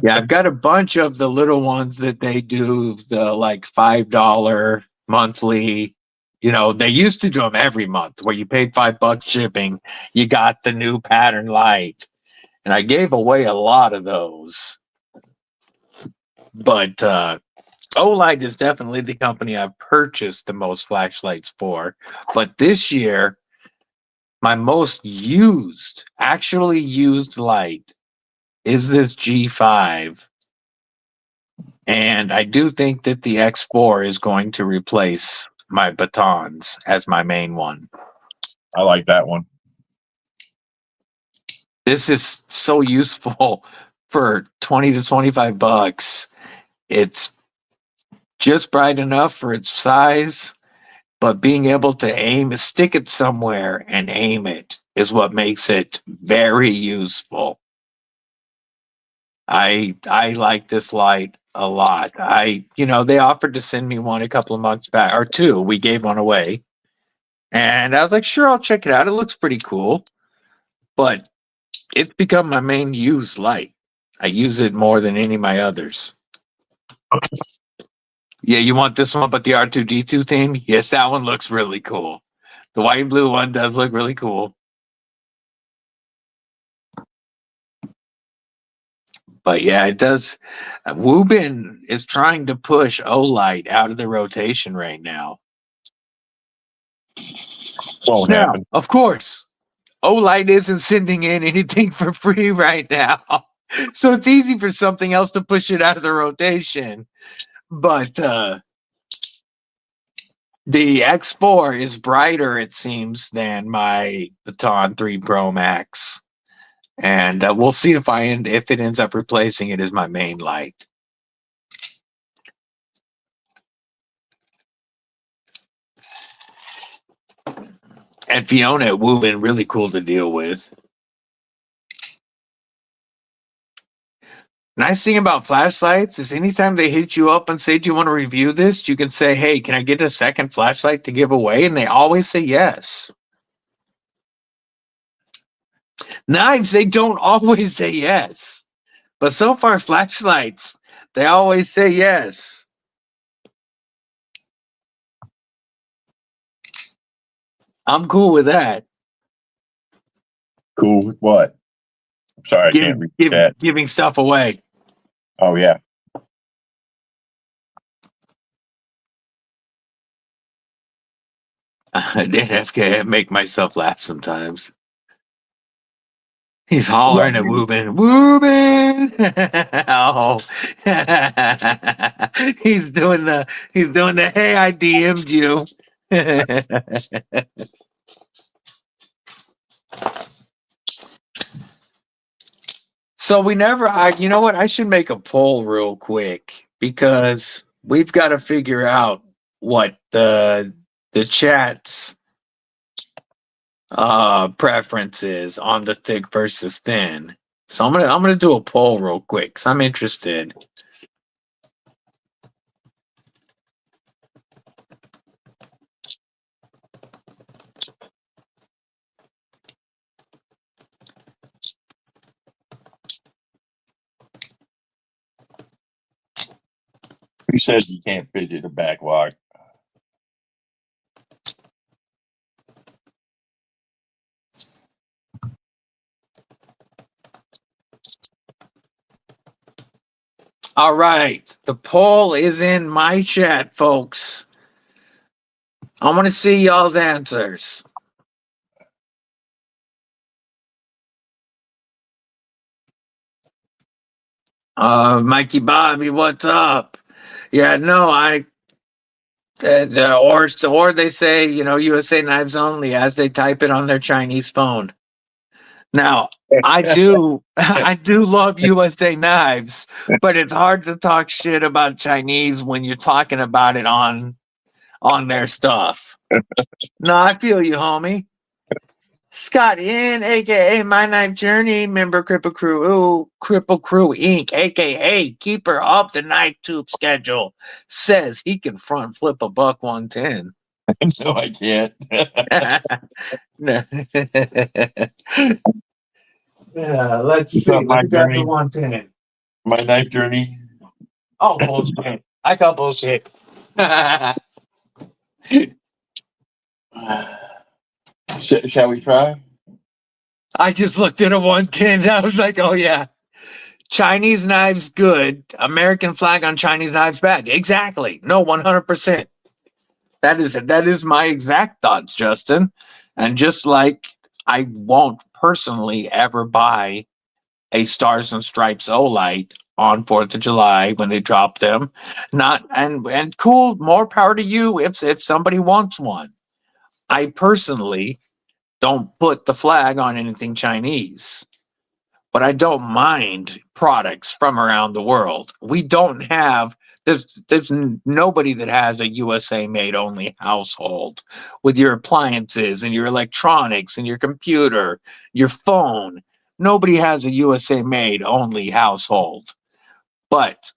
Yeah, I've got a bunch of the little ones that they do, the like $5 monthly. They used to do them every month where you paid $5 shipping. You got the new pattern light. And I gave away a lot of those. But Olight is definitely the company I've purchased the most flashlights for. But this year, my most actually used light is this G5. And I do think that the X4 is going to replace my batons as my main one. I like that one. This is so useful for 20 to $25. It's just bright enough for its size, but being able to stick it somewhere and aim it is what makes it very useful. I like this light a lot. They offered to send me one a couple of months back, or two. We gave one away. And I was like, sure, I'll check it out. It looks pretty cool. But it's become my main used light. I use it more than any of my others. Yeah, you want this one, but the R2D2 theme? Yes, that one looks really cool. The white and blue one does look really cool. But yeah, it does. Woobin is trying to push Olight out of the rotation right now. Won't happen. Of course, Olight isn't sending in anything for free right now. So it's easy for something else to push it out of the rotation. But the X4 is brighter, it seems, than my Baton 3 Pro Max. And we'll see if it ends up replacing it as my main light. And Fiona at Woobin, really cool to deal with. Nice thing about flashlights is anytime they hit you up and say, do you want to review this? You can say, hey, can I get a second flashlight to give away? And they always say yes. Knives, they don't always say yes. But so far, flashlights, they always say yes. I'm cool with that. Cool with what? I'm sorry, I can't read that. Giving stuff away. Oh, yeah. I did have to make myself laugh sometimes. He's hollering at Woobin. Woobin! Oh. he's doing the hey, I DM'd you. So we never you know what? I should make a poll real quick because we've got to figure out what the chat's preferences on the thick versus thin. So I'm gonna do a poll real quick because I'm interested. Who says you can't fidget a backlog? All right, the poll is in my chat, folks. I want to see y'all's answers. Mikey Bobby, what's up? Yeah, no, or they say, you know, USA Knives Only as they type it on their Chinese phone. Now, I do love USA Knives, but it's hard to talk shit about Chinese when you're talking about it on their stuff. No, I feel you, homie. Scott in, aka My Knife Journey, member Cripple Crew, Cripple Crew Inc., aka keeper of the knife tube schedule, says he can front flip a buck 110. No, I can't. No. Yeah, let's see. My Let me grab the journey. 110. My knife journey. Oh, bullshit. I call bullshit. Shall we try? I just looked at a 110 and I was like, oh, yeah. Chinese knives good. American flag on Chinese knives bad. Exactly. No, 100%. That is my exact thoughts, Justin. And just like I won't personally ever buy a Stars and Stripes Olight on 4th of July when they drop them. Not and cool, more power to you if somebody wants one. I personally don't put the flag on anything Chinese, but I don't mind products from around the world. We don't have there's nobody that has a USA made only household with your appliances and your electronics and your computer, your phone. Nobody has a USA made only household. But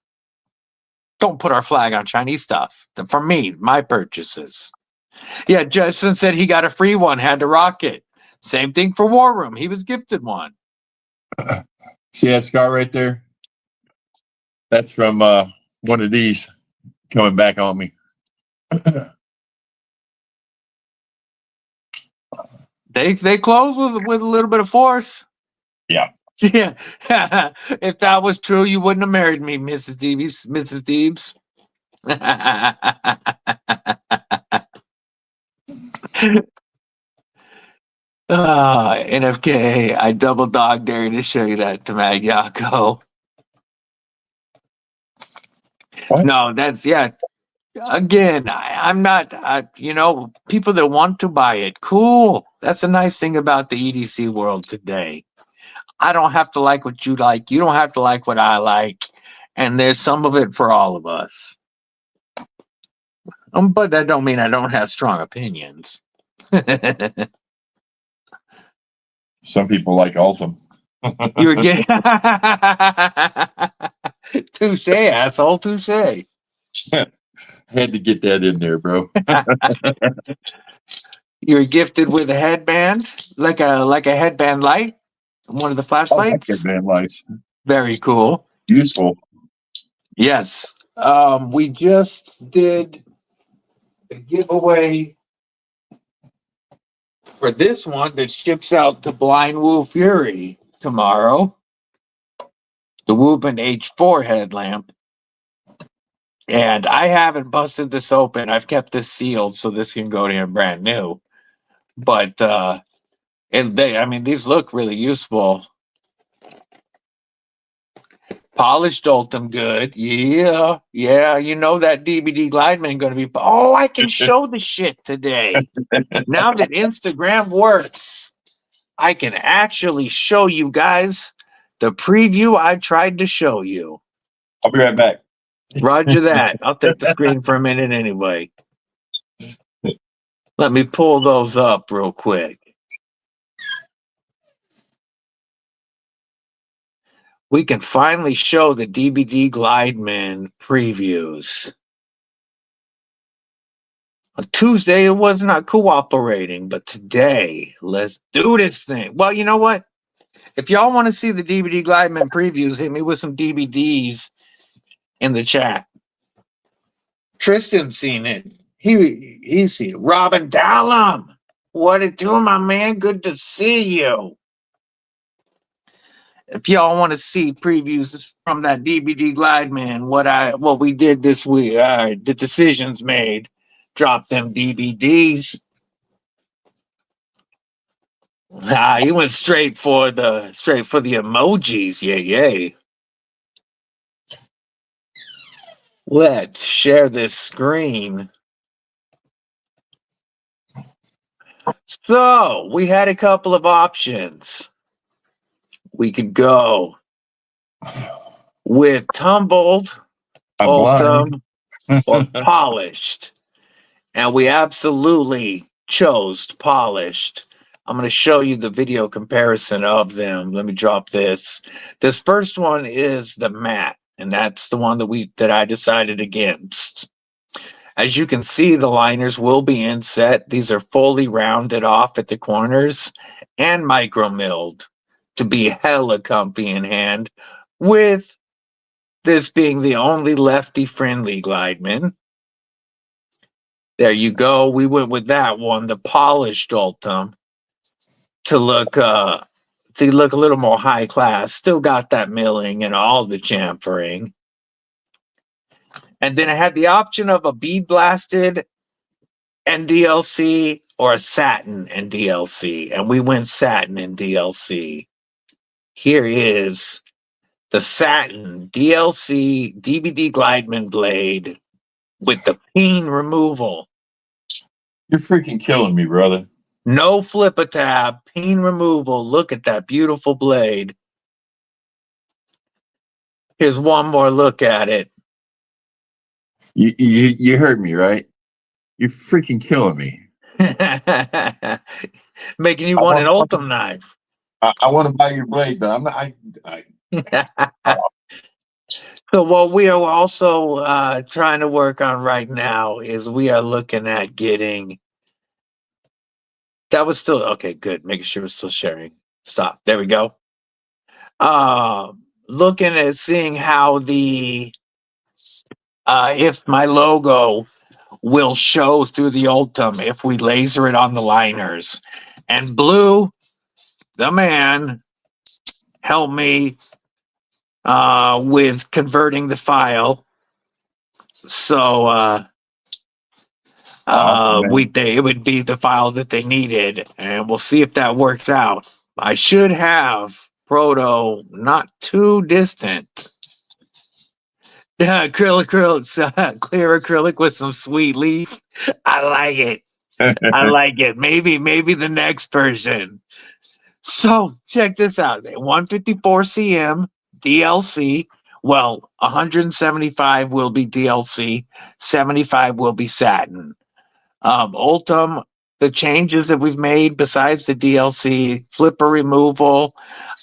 don't put our flag on Chinese stuff. For me, my purchases. Yeah, Justin said he got a free one, had to rock it. Same thing for War Room. He was gifted one. See that scar right there? That's from one of these coming back on me. They close with a little bit of force. Yeah. Yeah. If that was true, you wouldn't have married me, Mrs. Deebs. Mrs. Deebs. NFK, I double dog dare you to show you that to Mag Yako. What? No, that's Again, I'm not, you know, people that want to buy it, cool. That's a nice thing about the EDC world today. I don't have to like what you like. You don't have to like what I like. And there's some of it for all of us. But that don't mean I don't have strong opinions. Some people like Altum. You were getting Touche, asshole, touche. Had to get that in there, bro. You're gifted with a headband, like a headband light, one of the I like flashlights. that van lights. Very cool. Useful. Yes. We just did the giveaway for this one that ships out to Blind Woo Fury tomorrow. The Woobin H4 headlamp. And I haven't busted this open. I've kept this sealed so this can go to brand new. But these look really useful. Polished Ultim good. Yeah. You know that DVD Glideman going to be. Oh, I can show the shit today. Now that Instagram works, I can actually show you guys the preview I tried to show you. I'll be right back. Roger that. I'll take the screen for a minute anyway. Let me pull those up real quick. We can finally show the DVD Glideman previews. On Tuesday, it was not cooperating, but today, let's do this thing. Well, you know what? If y'all want to see the DVD Glideman previews, hit me with some DVDs in the chat. Tristan's seen it. He's seen it. Robin Dallum. What it doing, my man? Good to see you. If y'all want to see previews from that DVD Glideman, what we did this week, the decisions made, drop them DVDs. He went straight for the emojis. Yay. Let's share this screen. So we had a couple of options. We could go with tumbled, Ultim, or polished. And we absolutely chose polished. I'm going to show you the video comparison of them. Let me drop this. This first one is the matte, and that's the one that I decided against. As you can see, the liners will be inset. These are fully rounded off at the corners and micro milled to be hella comfy in hand, with this being the only lefty friendly Glideman. There you go. We went with that one, the polished Ultim, to look a little more high class. Still got that milling and all the chamfering. And then I had the option of a bead blasted NDLC or a satin NDLC, and we went satin NDLC. Here is the satin DLC DVD Glideman blade with the peen removal. You're freaking killing me, brother. No flip-a-tab, peen removal. Look at that beautiful blade. Here's one more look at it. You heard me, right? You're freaking killing me. Making you want an Ultim knife. I want to buy your blade, but I'm not. So what we are also trying to work on right now is we are looking at getting. That was still okay. Good, making sure we're still sharing. Stop. There we go. Looking at seeing how the if my logo will show through the Ultim if we laser it on the liners. And Blue, the man, helped me with converting the file. So it would be the file that they needed, and we'll see if that works out. I should have Proto not too distant. Clear acrylic with some sweet leaf. I like it. I like it. Maybe the next person. So check this out. 154 cm DLC. Well, 175 will be DLC. 75 will be satin. Ultim the changes that we've made besides the DLC, flipper removal,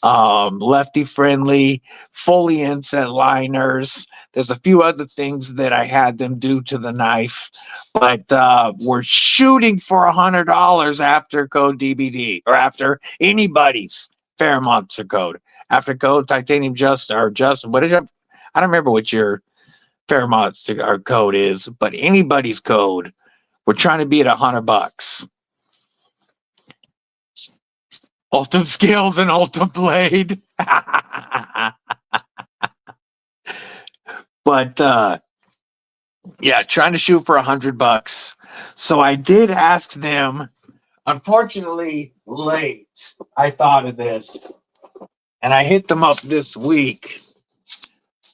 lefty friendly, fully inset liners. There's a few other things that I had them do to the knife, but we're shooting for $100 after code DBD or after anybody's Fair Monster code. After code Titanium Justin or Justin, what did you? I don't remember what your Fair Monster code is, but anybody's code. We're trying to be at $100. Ultim Skills and Ultim Blade. But yeah, trying to shoot for $100. So I did ask them, unfortunately late, I thought of this. And I hit them up this week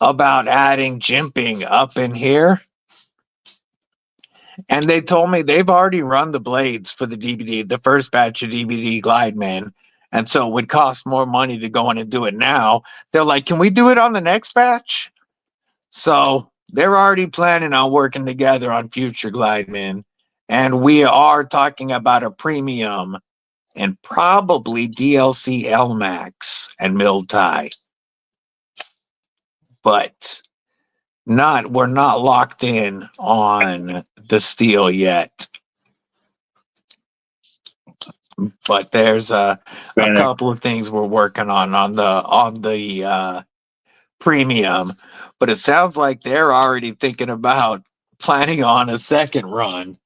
about adding jimping up in here. And they told me they've already run the blades for the DVD, the first batch of DVD Glideman. And so it would cost more money to go in and do it now. They're like, can we do it on the next batch? So they're already planning on working together on future Glidemen. And we are talking about a premium and probably DLC LMAX and milled tie. But we're not locked in on the steel yet. But there's a couple of things we're working on the premium. But it sounds like they're already thinking about planning on a second run.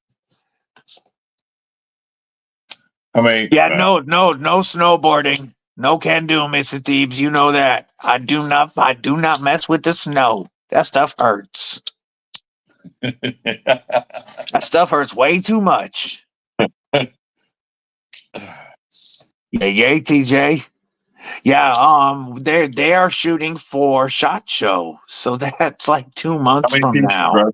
I mean, no snowboarding. No can do, Mrs. Deebs. You know that. I do not mess with the snow. That stuff hurts. That stuff hurts way too much. Yay, TJ. Yeah, they are shooting for SHOT Show, so that's like 2 months from pieces, now. bro?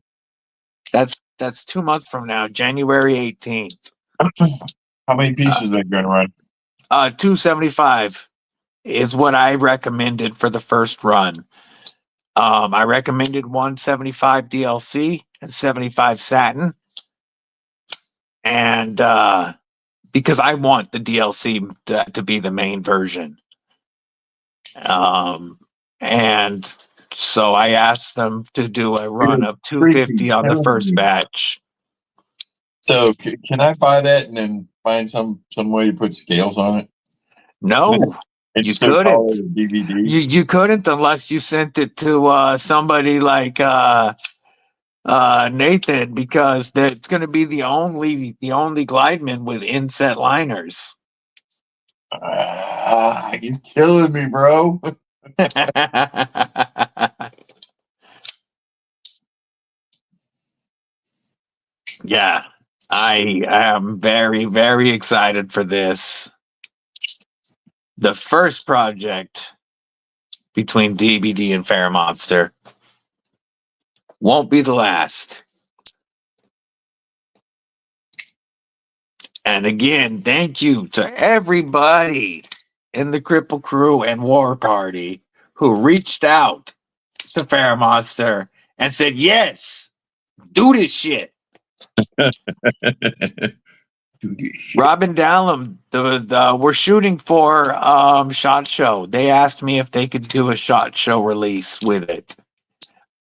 That's 2 months from now, January 18th. How many pieces are they going to run? 275 is what I recommended for the first run. I recommended 175 DLC and 75 satin, and because I want the DLC to be the main version. And so I asked them to do a run of 250 on the first batch. So can I buy that and then find some way to put scales on it? No, you couldn't. DVD. You couldn't unless you sent it to somebody like Nathan, because that's going to be the only Glideman with inset liners. You're killing me, bro. Yeah, I am very, very excited for this. The first project between DBD and Fair Monster won't be the last. And again, thank you to everybody in the Cripple Crew and War Party who reached out to Fair Monster and said, yes, do this shit. Robin Dallum, we're shooting for SHOT Show. They asked me if they could do a SHOT Show release with it.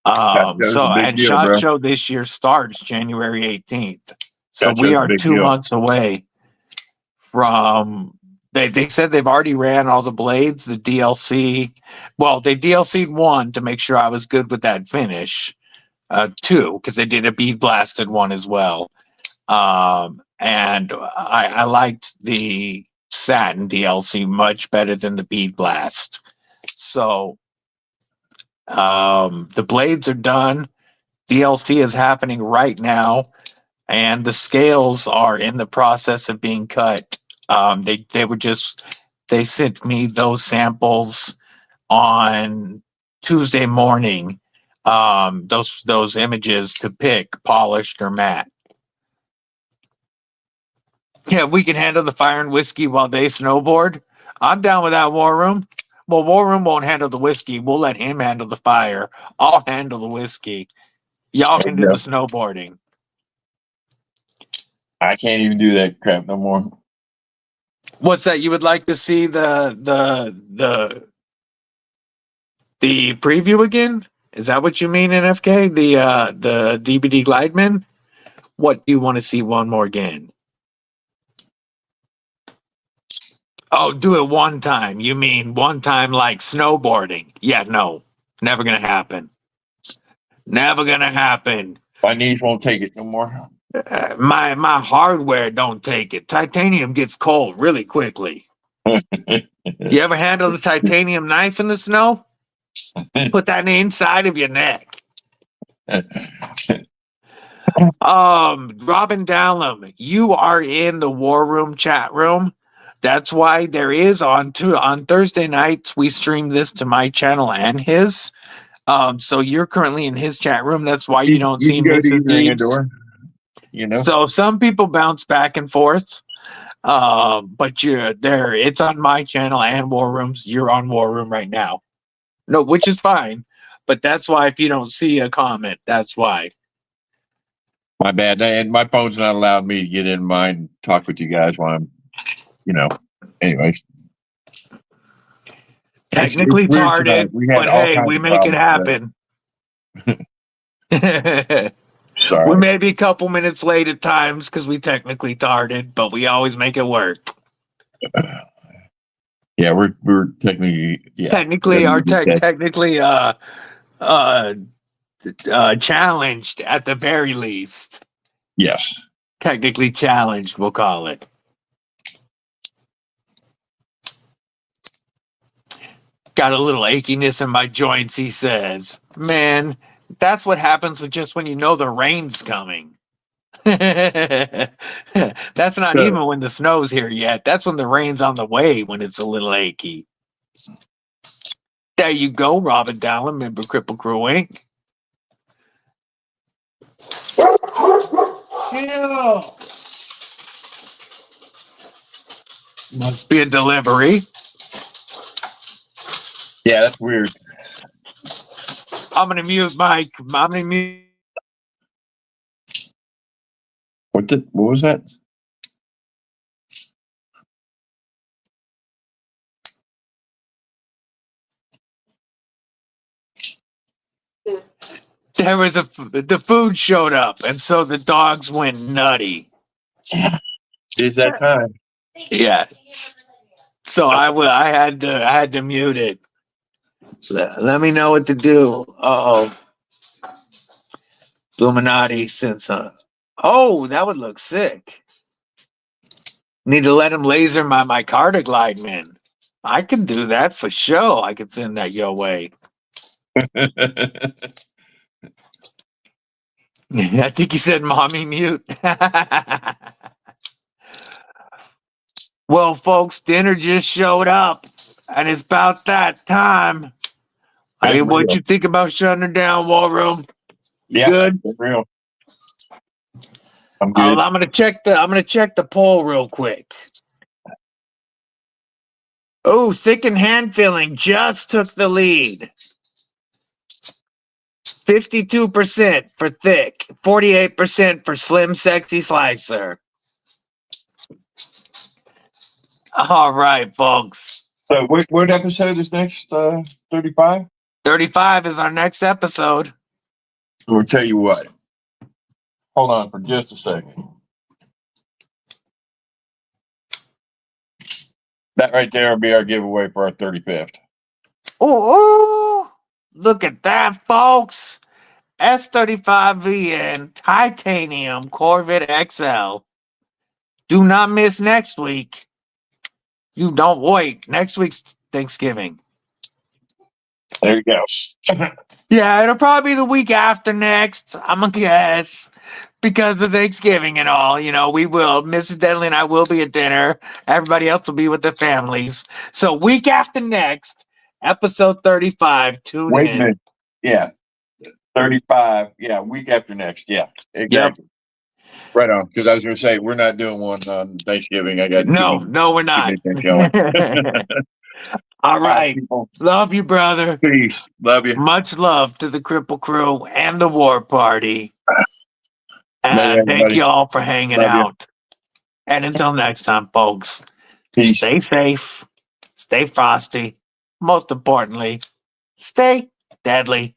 SHOT Show this year starts January 18th. So we are 2 months away from. They said they've already ran all the blades, the DLC. Well, they DLC'd 1 to make sure I was good with that finish. 2, because they did a bead blasted 1 as well. And I liked the satin DLC much better than the bead blast. So the blades are done. DLC is happening right now, and the scales are in the process of being cut. They sent me those samples on Tuesday morning. Those images to pick, polished or matte. Yeah, we can handle the fire and whiskey while they snowboard. I'm down with that, War Room. Well, War Room won't handle the whiskey. We'll let him handle the fire. I'll handle the whiskey. Y'all can do the snowboarding. I can't even do that crap no more. What's that? You would like to see the preview again? Is that what you mean, NFK? The DVD Glideman? What do you want to see one more again? Oh, do it one time. You mean one time like snowboarding? Yeah, no. Never gonna happen. Never gonna happen. My knees won't take it no more. My hardware don't take it. Titanium gets cold really quickly. You ever handle the titanium knife in the snow? Put that in the inside of your neck. Robin Dallum, you are in the War Room chat room. That's why there is on Thursday nights we stream this to my channel and his. So you're currently in his chat room. That's why you don't see can go to Mrs. either end Deeds. door, you know. So some people bounce back and forth. But you're there. It's on my channel and War Rooms. You're on War Room right now. No, which is fine. But that's why if you don't see a comment, that's why. My bad. And my phone's not allowed me to get in mine and talk with you guys while I'm, anyways. Technically it's weird retarded, tonight. We had but all hey, kinds we of make it problems happen. Sorry. We may be a couple minutes late at times because we technically tarded, but we always make it work. Yeah, we're technically Technically, challenged at the very least. Yes. Technically challenged, we'll call it. Got a little achiness in my joints, he says. Man, that's what happens when you know the rain's coming. That's not So- even when the snow's here yet. That's when the rain's on the way when it's a little achy. There you go, Robin Dallin, member Cripple Crew Inc. Chill. Must be a delivery. Yeah, that's weird. I'm gonna mute Mike. I'm gonna mute. What was that? There was the food showed up, and so the dogs went nutty. Is that time? Yeah. So I had to mute it. Let me know what to do. Uh-oh. Illuminati since oh, that would look sick. Need to let him laser my Carter Glide man. I can do that for sure. I could send that your way. I think he said mommy mute. Well, folks, dinner just showed up, and it's about that time. I mean, what'd you think about shutting her down, War Room? Yeah, Good. real. I'm good. I'm gonna check the poll real quick. Oh, thick and hand filling just took the lead. 52% for thick, 48% for slim, sexy slicer. All right, folks. So what episode is next? 35? 35 is our next episode. We'll tell you what. Hold on for just a second. That right there will be our giveaway for our 35th. Oh, look at that, folks. S35VN Titanium Corvette XL. Do not miss next week. You don't wait. Next week's Thanksgiving. There you go. Yeah, it'll probably be the week after next. I'm gonna guess because of Thanksgiving and all. We will. Mrs. Deadly and I will be at dinner. Everybody else will be with their families. So week after next, episode 35. Tune Wait in. a minute. Yeah. 35. Yeah, week after next. Yeah, exactly. Yep. Right on. Because I was going to say, we're not doing one on Thanksgiving. I got no, we're not. All right. Love you, brother. Peace. Love you. Much love to the Cripple Crew and the War Party. And thank everybody. you all for hanging Love you. out. And until next time, folks, Peace. stay safe, stay frosty. Most importantly, stay deadly.